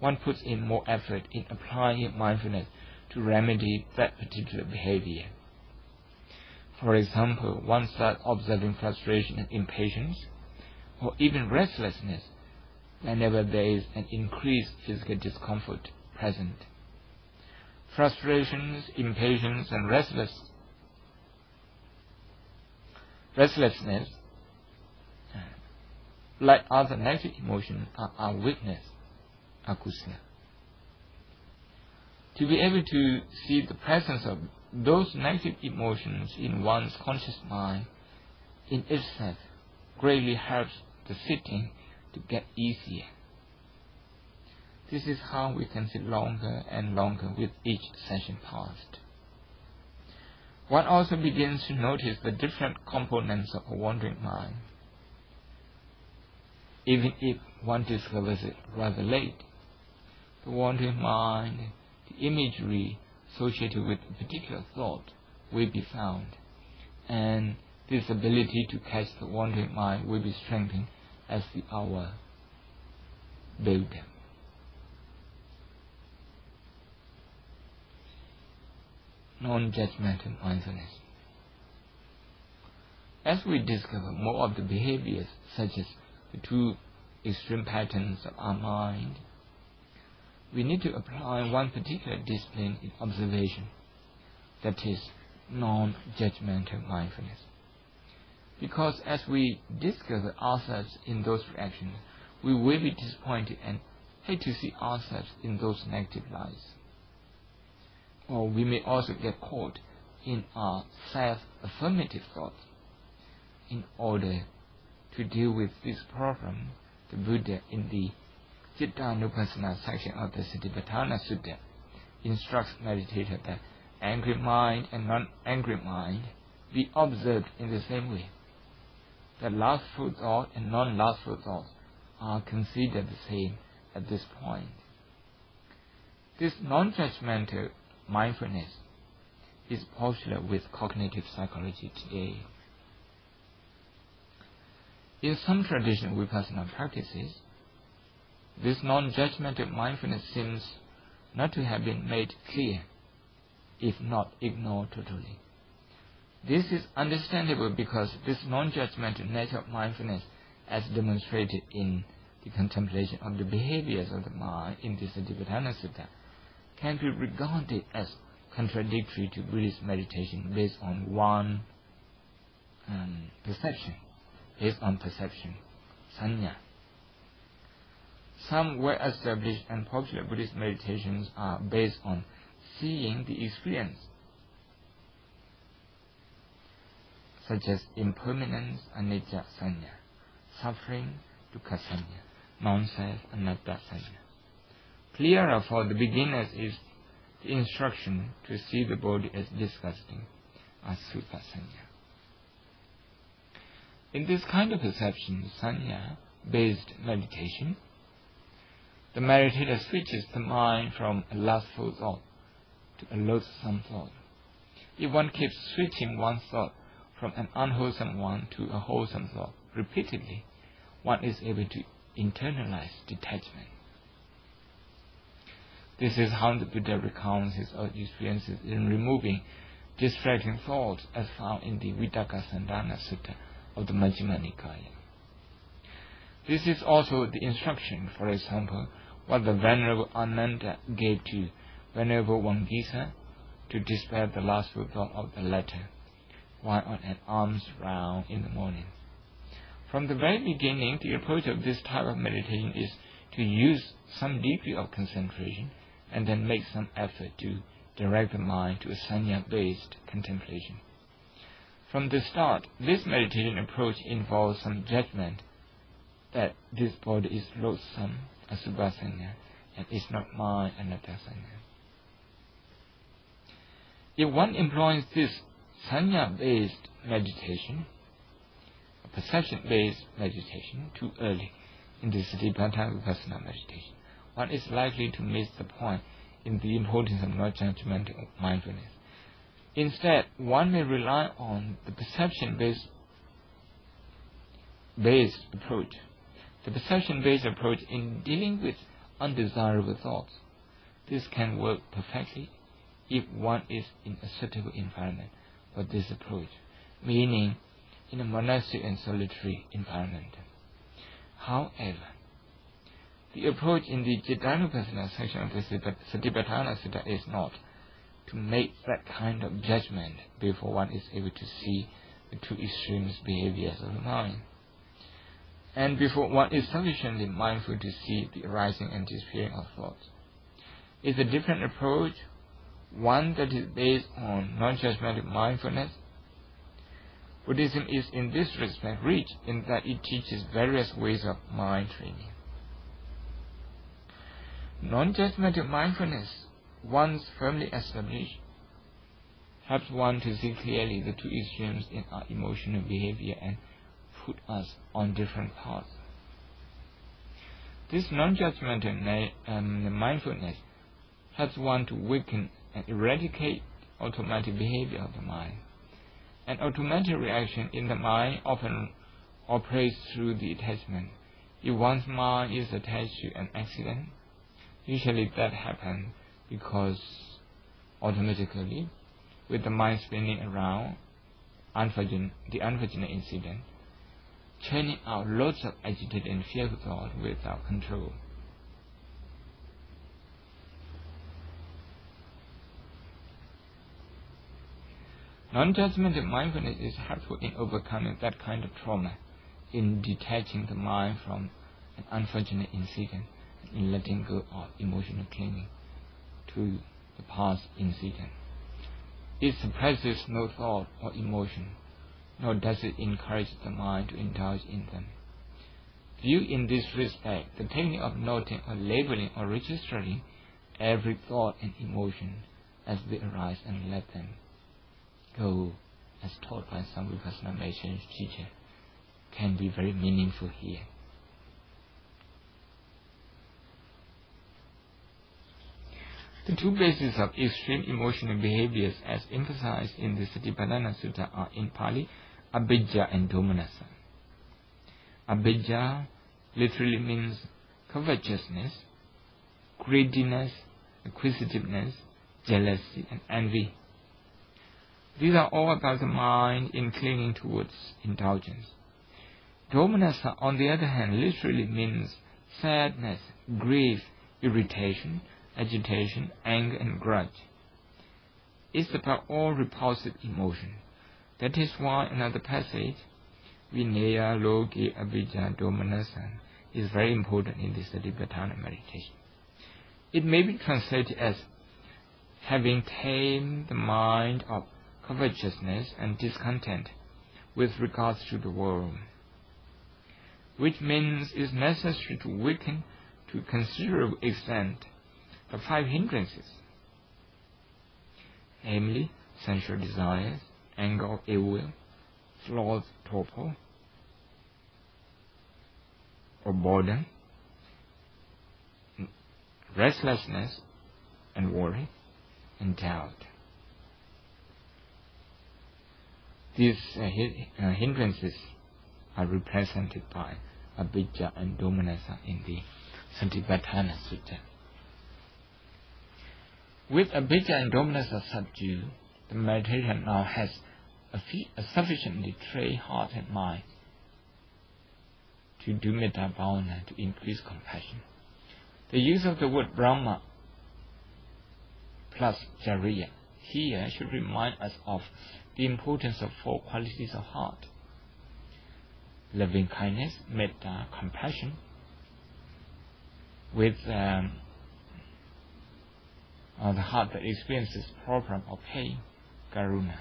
Speaker 1: one puts in more effort in applying mindfulness to remedy that particular behavior. For example, one starts observing frustration and impatience, or even restlessness, whenever there is an increased physical discomfort present. Frustrations, impatience, and restlessness, like other negative emotions, are our weakness, akusala. To be able to see the presence of those negative emotions in one's conscious mind in itself greatly helps the sitting to get easier. This is how we can sit longer and longer with each session passed. One also begins to notice the different components of a wandering mind. Even if one discovers it rather late, the wandering mind, the imagery associated with a particular thought will be found, and this ability to catch the wandering mind will be strengthened as the hour Beyoud. Non-judgmental mindfulness. As we discover more of the behaviors, such as the two extreme patterns of our mind, we need to apply one particular discipline in observation, that is, non-judgmental mindfulness. Because as we discover ourselves in those reactions, we will be disappointed and hate to see ourselves in those negative lights. Or we may also get caught in our self-affirmative thoughts. In order to deal with this problem, the Buddha in the Citta-nupassana section of the Satipat sutta instructs meditators that angry mind and non-angry mind be observed in the same way. That lustful thought and non-lustful thoughts are considered the same at this point. This non-judgmental mindfulness is popular with cognitive psychology today. In some traditional vipassana practices, this non-judgmental mindfulness seems not to have been made clear, if not ignored totally. This is understandable because this non-judgmental nature of mindfulness, as demonstrated in the contemplation of the behaviors of the mind in the Satipat sutta, can be regarded as contradictory to Buddhist meditation based on one perception, sanya. Some well-established and popular Buddhist meditations are based on seeing the experience, such as impermanence, anicca sanya, suffering, dukkha sanya, non-self, anatta sanya. Clearer for the beginners is the instruction to see the body as disgusting, asutta sanya. In this kind of perception, sanya-based meditation, the meditator switches the mind from a lustful thought to a loathsome thought. If one keeps switching one thought from an unwholesome one to a wholesome thought repeatedly, one is able to internalize detachment. This is how the Buddha recounts his experiences in removing distracting thoughts as found in the Vitaka-sandana sutta of the Majjhima Nikaya. This is also the instruction, for example, what the Venerable Ananda gave to Venerable Wangisa to dispel the lustful thought of the latter while on an alms round in the morning. From the very beginning, the approach of this type of meditation is to use some degree of concentration and then make some effort to direct the mind to a sanya-based contemplation. From the start, this meditation approach involves some judgment that this body is loathsome, asubha sanya, and is not mine, anatta sanya. If one employs this sanya-based meditation, a perception-based meditation, too early in the Satipatthana vipassana meditation, one is likely to miss the point in the importance of non-judgmental mindfulness. Instead, one may rely on the perception-based perception-based approach. The perception-based approach in dealing with undesirable thoughts. This can work perfectly if one is in a suitable environment for this approach, meaning in a monastic and solitary environment. However, the approach in the Cittanupassana section of the Satipatthana Sutta is not to make that kind of judgment before one is able to see the two extreme behaviors of the mind, and before one is sufficiently mindful to see the arising and disappearing of thoughts. It's a different approach, one that is based on non-judgmental mindfulness. Buddhism is in this respect rich in that it teaches various ways of mind training. Non-judgmental mindfulness, once firmly established, helps one to see clearly the two extremes in our emotional behavior and put us on different paths. This non-judgmental mindfulness helps one to weaken and eradicate automatic behavior of the mind. An automatic reaction in the mind often operates through the attachment. If one's mind is attached to an accident, usually that happens because automatically, with the mind spinning around the unfortunate incident, churning out lots of agitated and fearful thoughts without control. Non-judgmental mindfulness is helpful in overcoming that kind of trauma, in detaching the mind from an unfortunate incident, and in letting go of emotional clinging to the past incident. It suppresses no thought or emotion, nor does it encourage the mind to indulge in them. Viewed in this respect, the technique of noting or labeling or registering every thought and emotion as they arise and let them go, as taught by some Vipassana meditation teacher, can be very meaningful here. The two bases of extreme emotional behaviors as emphasized in the Satipatthana Sutta are in Pali, Abhijja and Domanassa. Abhijja literally means covetousness, greediness, acquisitiveness, jealousy, and envy. These are all about the mind in clinging towards indulgence. Domanassa, on the other hand, literally means sadness, grief, irritation, agitation, anger, and grudge. It's about all repulsive emotion. That is why another passage, Vinaya Loke Abhijja Domanassa, is very important in the Satipatthana meditation. It may be translated as having tamed the mind of covetousness and discontent with regards to the world, which means it's necessary to weaken to a considerable extent the 5 hindrances, namely sensual desires, anger or ill will, sloth, torpor, or boredom, restlessness and worry, and doubt. These hindrances are represented by Abhijja and Domanassa in the Satipatthana Sutta. With Abhijja and Domanassa subdued, the meditation now has a sufficiently trained heart and mind to do metta bhavana, to increase compassion. The use of the word Brahma plus Jariya here should remind us of the importance of 4 qualities of heart: loving kindness, metta, compassion, with the heart that experiences problem or pain, karuna,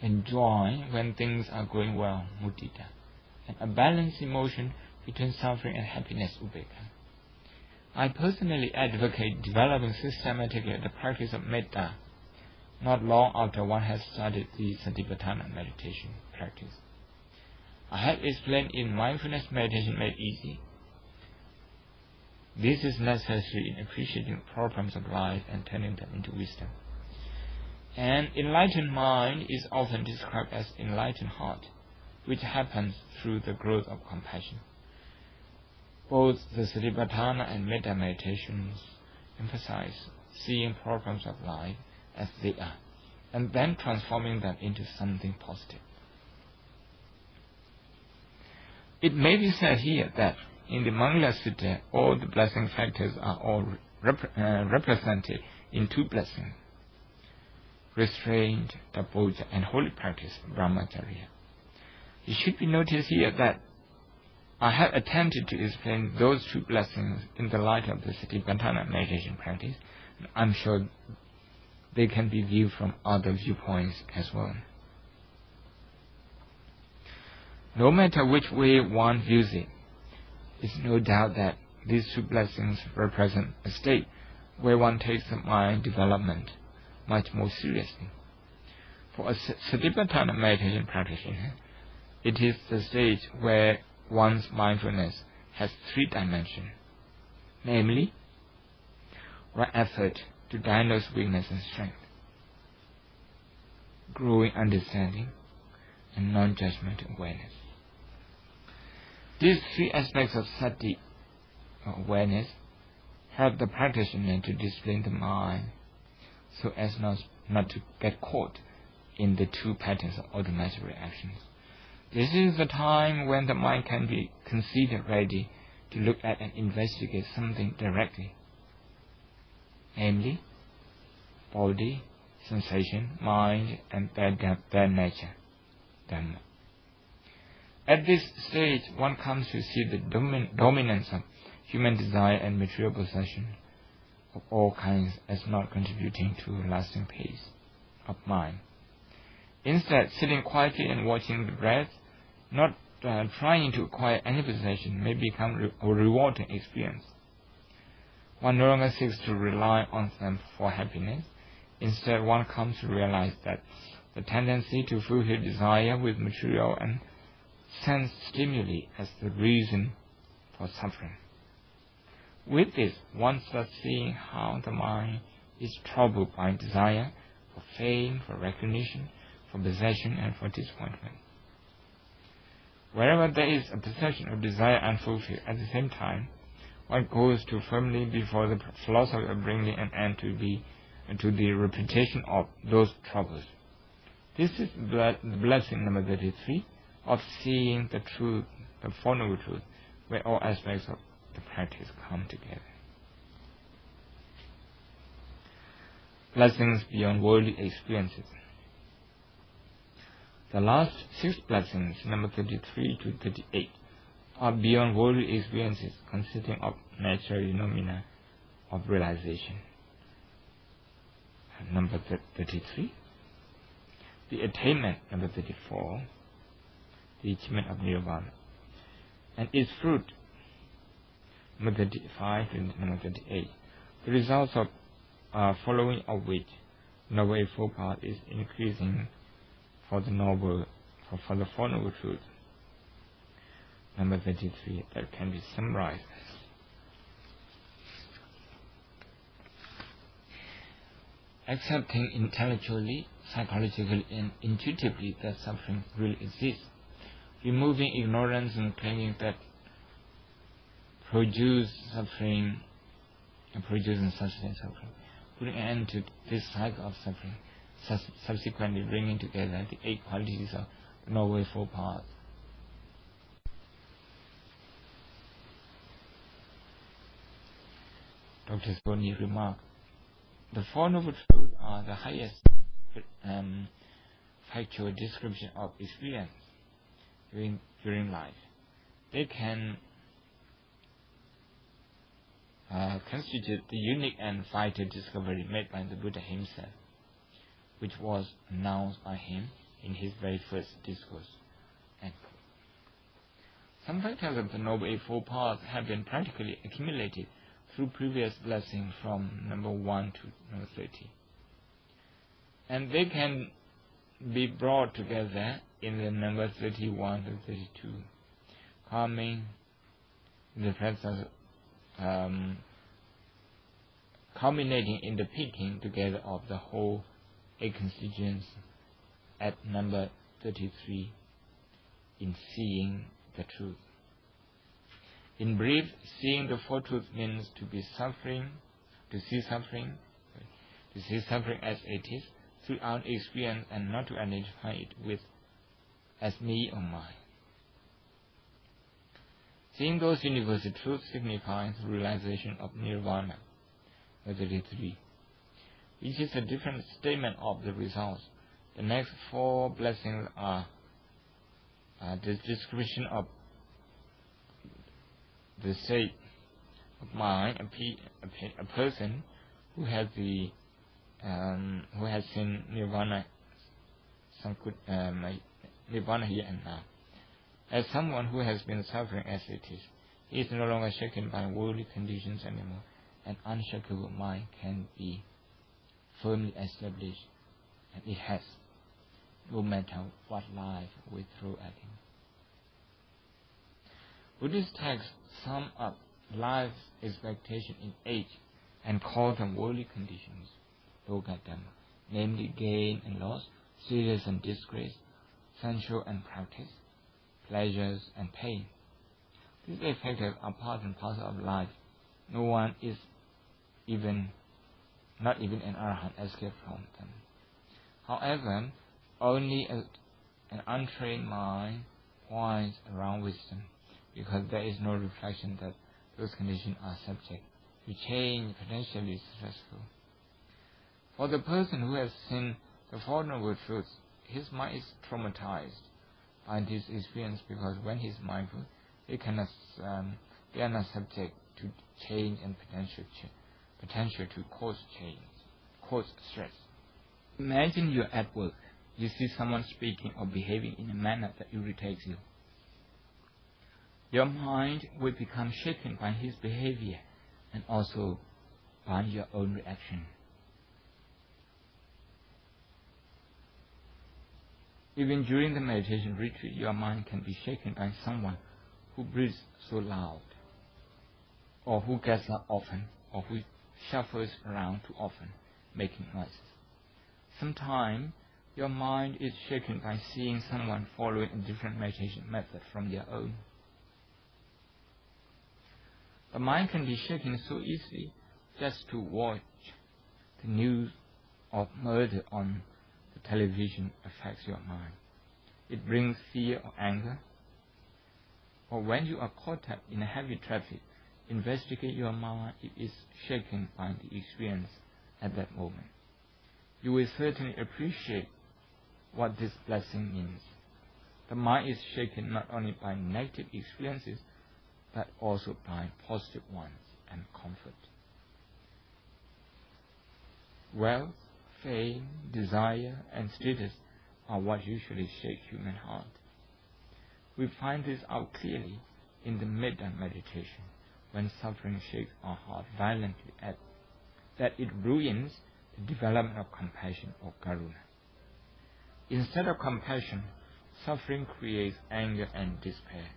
Speaker 1: and joy when things are going well, mudita, and a balanced emotion between suffering and happiness, upekkha. I personally advocate developing systematically the practice of metta not long after one has started the Satipatthana meditation practice. I have explained in Mindfulness Meditation Made Easy. This is necessary in appreciating problems of life and turning them into wisdom. An enlightened mind is often described as enlightened heart. which happens through the growth of compassion. Both the Satipatthana and Metta meditations emphasize seeing problems of life as they are, and then transforming them into something positive. It may be said here that in the Mangla Sutta, all the blessing factors are all represented in two blessings: restraint, Tapoja, and holy practice, Brahmacharya. It should be noticed here that I have attempted to explain those two blessings in the light of the Satipatthana meditation practice, and I'm sure they can be viewed from other viewpoints as well. No matter which way one views it, it's no doubt that these two blessings represent a state where one takes the mind development much more seriously. For a Satipatthana meditation practitioner, it is the stage where one's mindfulness has three dimensions, namely, right effort to diagnose weakness and strength, growing understanding, and non-judgmental awareness. These three aspects of sati, awareness, help the practitioner to discipline the mind so as not to get caught in the two patterns of automatic reactions. This is the time when the mind can be considered ready to look at and investigate something directly, namely, body, sensation, mind, and their nature, Dhamma. At this stage, one comes to see the dominance of human desire and material possession of all kinds as not contributing to a lasting peace of mind. Instead, sitting quietly and watching the breath, not trying to acquire any possession, may become a rewarding experience. One no longer seeks to rely on them for happiness. Instead, one comes to realize that the tendency to fulfill desire with material and sense stimuli as the reason for suffering. With this, one starts seeing how the mind is troubled by desire for fame, for recognition, for possession, and for disappointment. Wherever there is a possession of desire unfulfilled, at the same time, one goes to firmly before the philosophy of bringing an end to the repetition of those troubles. This is the blessing number 33 of seeing the truth, the Four Noble Truths, where all aspects of the practice come together. Blessings beyond worldly experiences. The last 6 blessings, number 33 to 38, are beyond worldly experiences, consisting of natural phenomena of realization. Number 33, the attainment, number 34, the achievement of nirvana, and its fruit, number 35 and number 38, the results of following of which Noble Eightfold Path is increasing for the Four Noble Truths. Number 33, that can be summarized as accepting intellectually, psychologically, and intuitively that suffering really exists, removing ignorance and clinging that produce suffering and produce and sustain suffering, putting an end to this cycle of suffering, subsequently bringing together the 8 qualities of the Noble Eightfold Path. Dr. Soni remarked, the Four Noble Truths are the highest factual description of experience during life. They can constitute the unique and vital discovery made by the Buddha himself, which was announced by him in his very first discourse. Some factors of the Noble Eightfold Path have been practically accumulated through previous blessings from number 1 to number 30. And they can be brought together in the number 31 to 32, coming in the presence, culminating in the picking together of the whole 8 constituents at number 33, in seeing the truth. In brief, seeing the Four Truths means to see suffering as it is throughout experience and not to identify it with as me or mine. Seeing those universal truths signifies the realization of nirvana, method 3, which is a different statement of the results. The next 4 blessings are the description of the state of mind, a person who has seen nirvana, nirvana here and now. As someone who has been suffering as it is, he is no longer shaken by worldly conditions anymore. An unshakable mind can be firmly established, and it has, no matter what life will throw at him. Buddhist texts sum up life's expectation in 8 and call them worldly conditions, logadhamma, namely gain and loss, success and disgrace, sensual and practice, pleasures and pain. These factors are part and parcel of life. No one is not even an arahant, escaped from them. However, only an untrained mind winds around wisdom, because there is no reflection that those conditions are subject to change, potentially stressful. For the person who has seen the Four Noble Truths, his mind is traumatized by this experience, because when he is mindful, they are not subject to change and potential to cause stress. Imagine you're at work. You see someone speaking or behaving in a manner that irritates you. Your mind will become shaken by his behavior and also by your own reaction. Even during the meditation retreat, your mind can be shaken by someone who breathes so loud, or who gets up often, or who shuffles around too often, making noises. Sometimes your mind is shaken by seeing someone following a different meditation method from your own. The mind can be shaken so easily just to watch the news of murder on the television affects your mind. It brings fear or anger. Or when you are caught up in a heavy traffic, investigate your mind. It is shaken by the experience at that moment. You will certainly appreciate what this blessing means. The mind is shaken not only by negative experiences, but also by positive ones and comfort. Wealth, fame, desire, and status are what usually shake human heart. We find this out clearly in the midnight meditation, when suffering shakes our heart violently that it ruins the development of compassion or karuna. Instead of compassion, suffering creates anger and despair.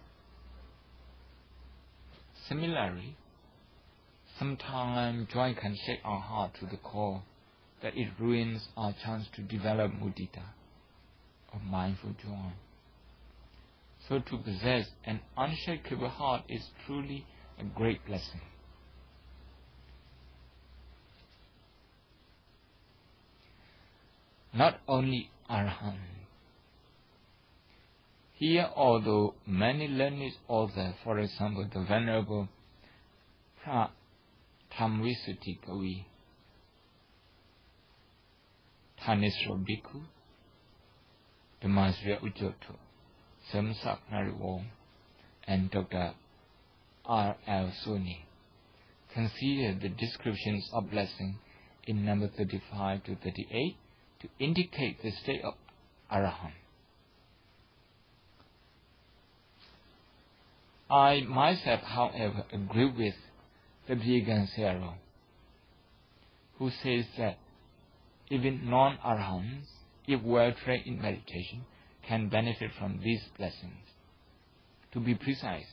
Speaker 1: Similarly, sometimes joy can shake our heart to the core that it ruins our chance to develop mudita, or mindful joy. So to possess an unshakable heart is truly a great blessing. Not only arahant. Here, although many learned authors, for example, the Venerable Thamvisutti Kavi, Thanisro Bhikkhu, Dhammasriya Ujjotto, Samsak Nariwong, and Dr. R.L. Soni, consider the descriptions of blessing in number 35 to 38 to indicate the state of arahant. I myself, however, agree with the vegan Zero, who says that even non-arahants, if well trained in meditation, can benefit from these blessings. To be precise,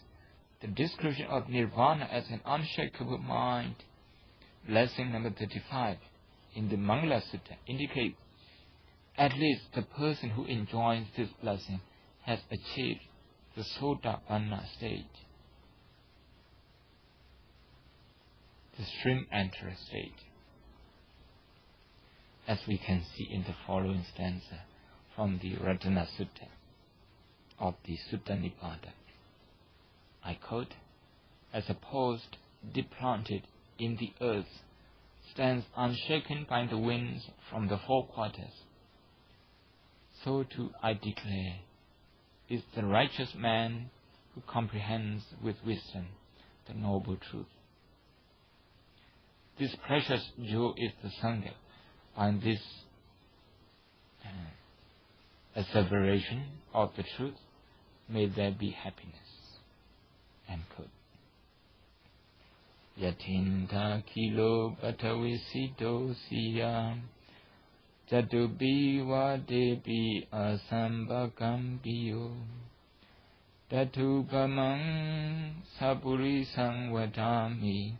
Speaker 1: the description of nirvana as an unshakable mind, blessing number 35 in the Mangla sutta, indicates at least the person who enjoys this blessing has achieved the Satipat stage, the stream enterer stage, as we can see in the following stanza from the Ratana Sutta of the Sutta Nipada. I quote, "As a post deep planted in the earth stands unshaken by the winds from the four quarters, so too I declare is the righteous man who comprehends with wisdom the noble truth. This precious jewel is the Sangha. By this asseveration of the truth, may there be happiness." End quote. Yatinda kilo batavisito siya jatubiwa debi asambakam biyo datupamang sapurisang vadami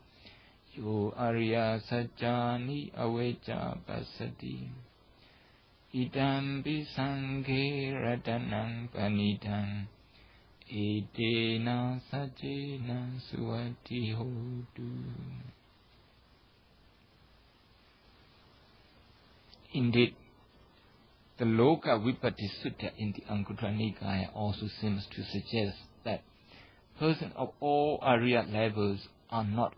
Speaker 1: yo arya sajjani aweja pasati idam bisanghe ratanang panidang idena sajjena suwati hodu. Indeed, the Loka Vipatti Sutta in the Anguttara Nikaya also seems to suggest that persons of all Arya levels are not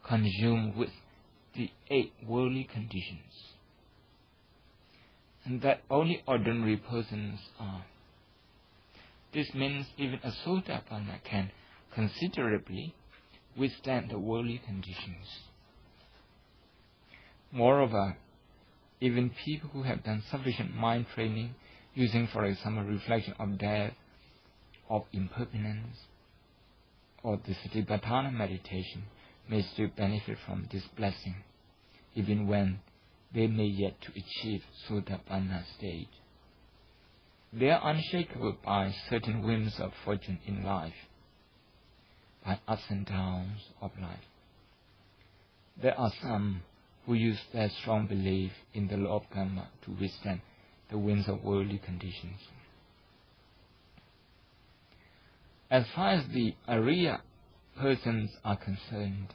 Speaker 1: consumed with the 8 worldly conditions, and that only ordinary persons are. This means even a Sotapanna can considerably withstand the worldly conditions. Moreover, even people who have done sufficient mind training, using, for example, reflection of death, of impermanence, or the Satipatthana meditation, may still benefit from this blessing, even when they may yet to achieve Sotapanna stage. They are unshakable by certain whims of fortune in life, by ups and downs of life. There are some who use their strong belief in the law of karma to withstand the winds of worldly conditions. As far as the Arya persons are concerned,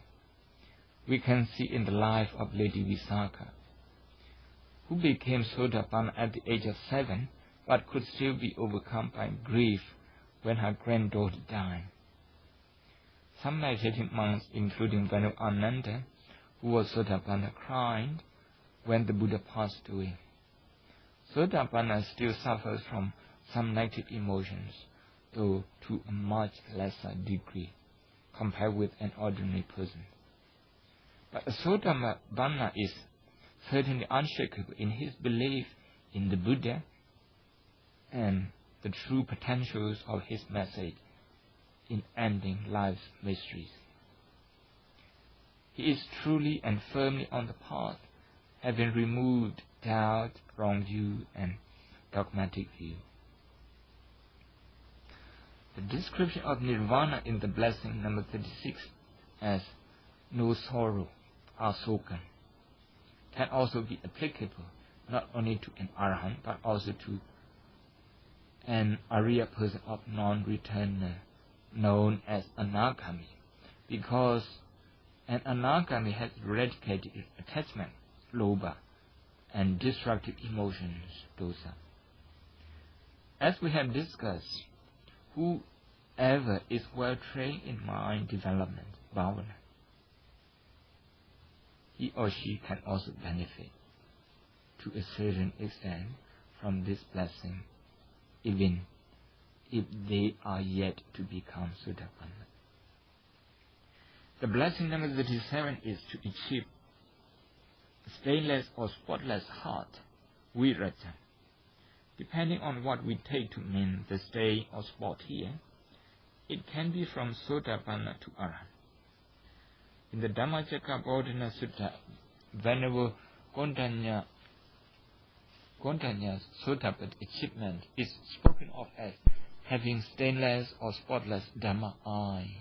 Speaker 1: we can see in the life of Lady Visakha, who became Sotapanna at the age of 7, but could still be overcome by grief when her granddaughter died. Some meditating monks, including Venerable Ananda, who was Sotapanna, cried when the Buddha passed away. Sotapanna still suffers from some negative emotions, though to a much lesser degree compared with an ordinary person. But a Sotapanna is certainly unshakable in his belief in the Buddha and the true potentials of his message in ending life's mysteries. He is truly and firmly on the path, having removed doubt, wrong view, and dogmatic view. The description of Nirvana in the blessing number 36 as no sorrow, asokan, can also be applicable not only to an Arahant but also to an Arya person of non-returner known as Anagami, because an Anagami has eradicated attachment, lobha, and destructive emotions, dosa. As we have discussed, whoever is well trained in mind development, bhavana, he or she can also benefit to a certain extent from this blessing, even if they are yet to become Sotapanna. The blessing number 37 is to achieve stainless or spotless heart, virata. Depending on what we take to mean the stain or spot here, it can be from Sotapanna to Arahant. In the Dhammacakkappavattana Sutta, Venerable Kondanya Sotapat achievement is spoken of as having stainless or spotless Dhamma eye.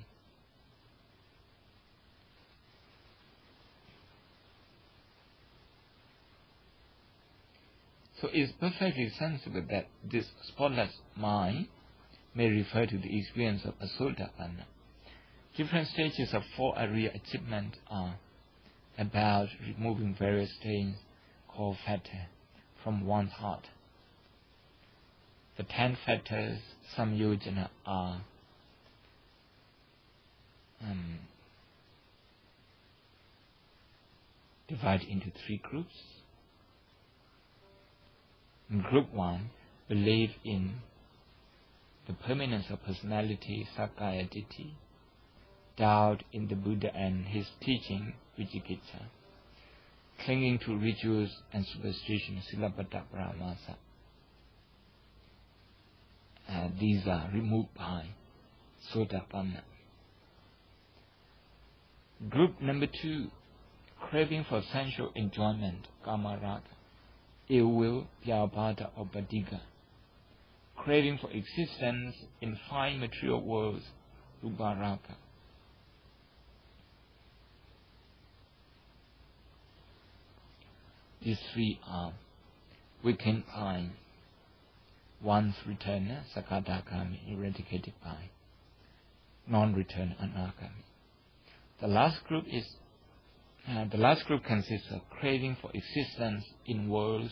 Speaker 1: So it is perfectly sensible that this spotless mind may refer to the experience of a Satipat. Different stages of 4 area achievement are about removing various stains called fetters from one's heart. The 10 fetters, some yojana, are divided into 3 groups. In Group 1, believe in the permanence of personality, Sakaya Ditti, doubt in the Buddha and his teaching, Vijikitsa, clinging to rituals and superstition, Silapata Paramasa. These are removed by Sotapanna. Group number 2, craving for sensual enjoyment, Kamaraga, ill will, Vyabhata or Badiga, craving for existence in fine material worlds, Ruparaga. These 3 are weakened by one's returner, Sakadagami, eradicated by non-return Anagami. The last group consists of craving for existence in worlds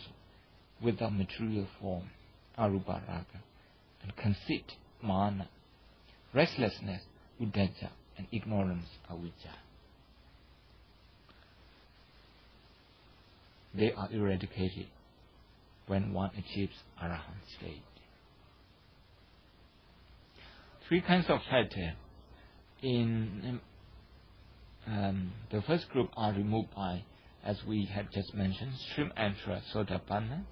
Speaker 1: without material form, Aruparaga, and conceit, Mana, restlessness, Uddhacca, and ignorance, Avijja. They are eradicated when one achieves Arahant state. 3 kinds of fetters in the first group are removed by, as we had just mentioned, stream enterer Sotapanna.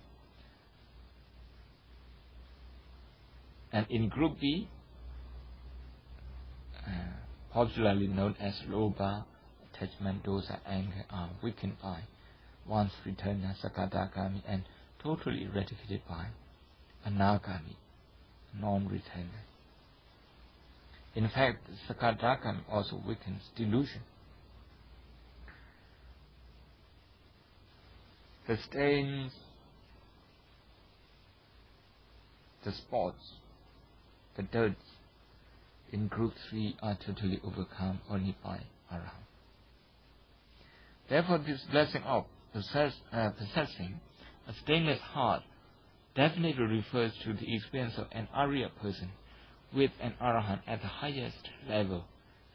Speaker 1: And in Group B, popularly known as Lobha, attachment, dosa, anger, are weakened by one's returner, Sakadagami, and totally eradicated by Anagami, non-returner. In fact, Sakadagami also weakens delusion. The stains, the spots, the dirts in Group 3 are totally overcome only by Arahant. Therefore, this blessing of possessing a stainless heart definitely refers to the experience of an Arya person with an Arahant at the highest level,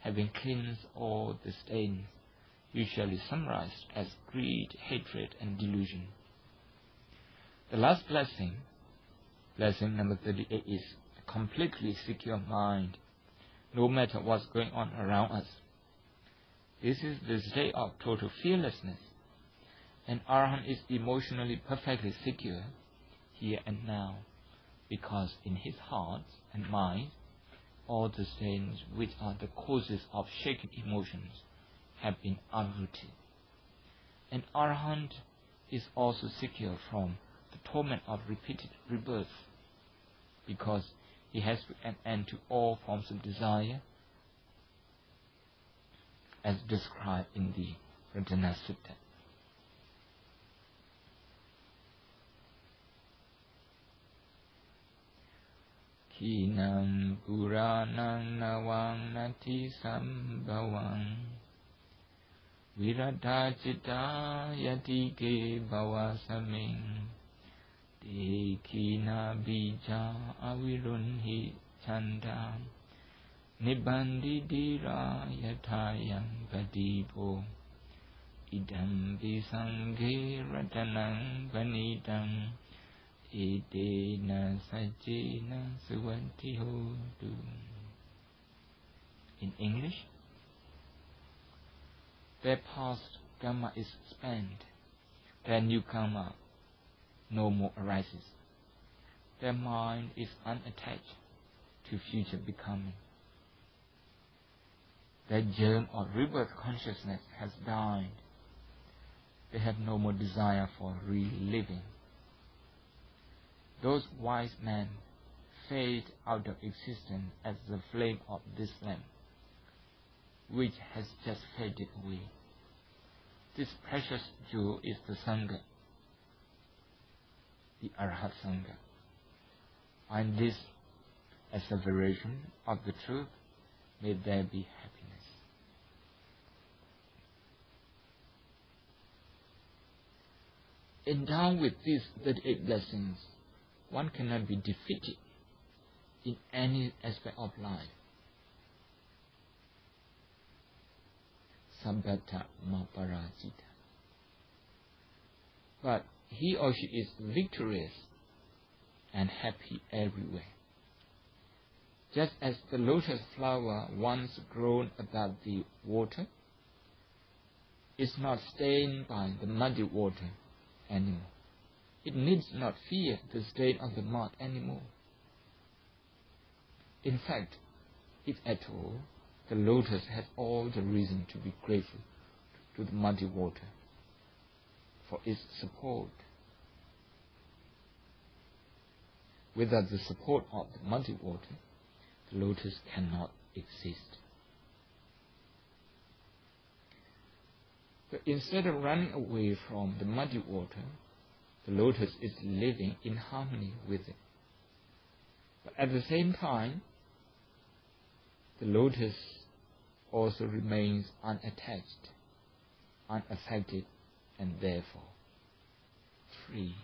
Speaker 1: having cleansed all the stains, usually summarized as greed, hatred, and delusion. The last blessing number 38, is a completely secure mind, no matter what's going on around us. This is the state of total fearlessness. An Arahant is emotionally perfectly secure here and now, because in his heart and mind, all the stains which are the causes of shaken emotions have been uprooted. An Arahant is also secure from the torment of repeated rebirth, because he has put an end to all forms of desire, as described in the Ratana Sutta. Kinam Puranam Nawang Nati Sambhavang Virata Citta Yatike Bhavasaming Dekina Bija Avirunhi Chanda Nibbandi Dira Yatayam Padipo Idam Visanghe Ratanang Vanidam Idena Sajena Suvantihodu. In English, their past karma is spent, their new karma no more arises. Their mind is unattached to future becoming. Their germ or rebirth consciousness has died. They have no more desire for reliving. Those wise men fade out of existence as the flame of this lamp, which has just faded away. This precious jewel is the Sangha, the Arhat Sangha. And this asseveration of the truth, may there be happiness. Endowed with these 38 blessings, one cannot be defeated in any aspect of life. Sabbata maparajita. But he or she is victorious and happy everywhere. Just as the lotus flower once grown above the water is not stained by the muddy water anymore. It needs not fear the stain of the mud anymore. In fact, if at all, the lotus has all the reason to be grateful to the muddy water for its support. Without the support of the muddy water, the lotus cannot exist. But instead of running away from the muddy water, the lotus is living in harmony with it. But at the same time, the lotus also remains unattached, unaffected, and therefore free.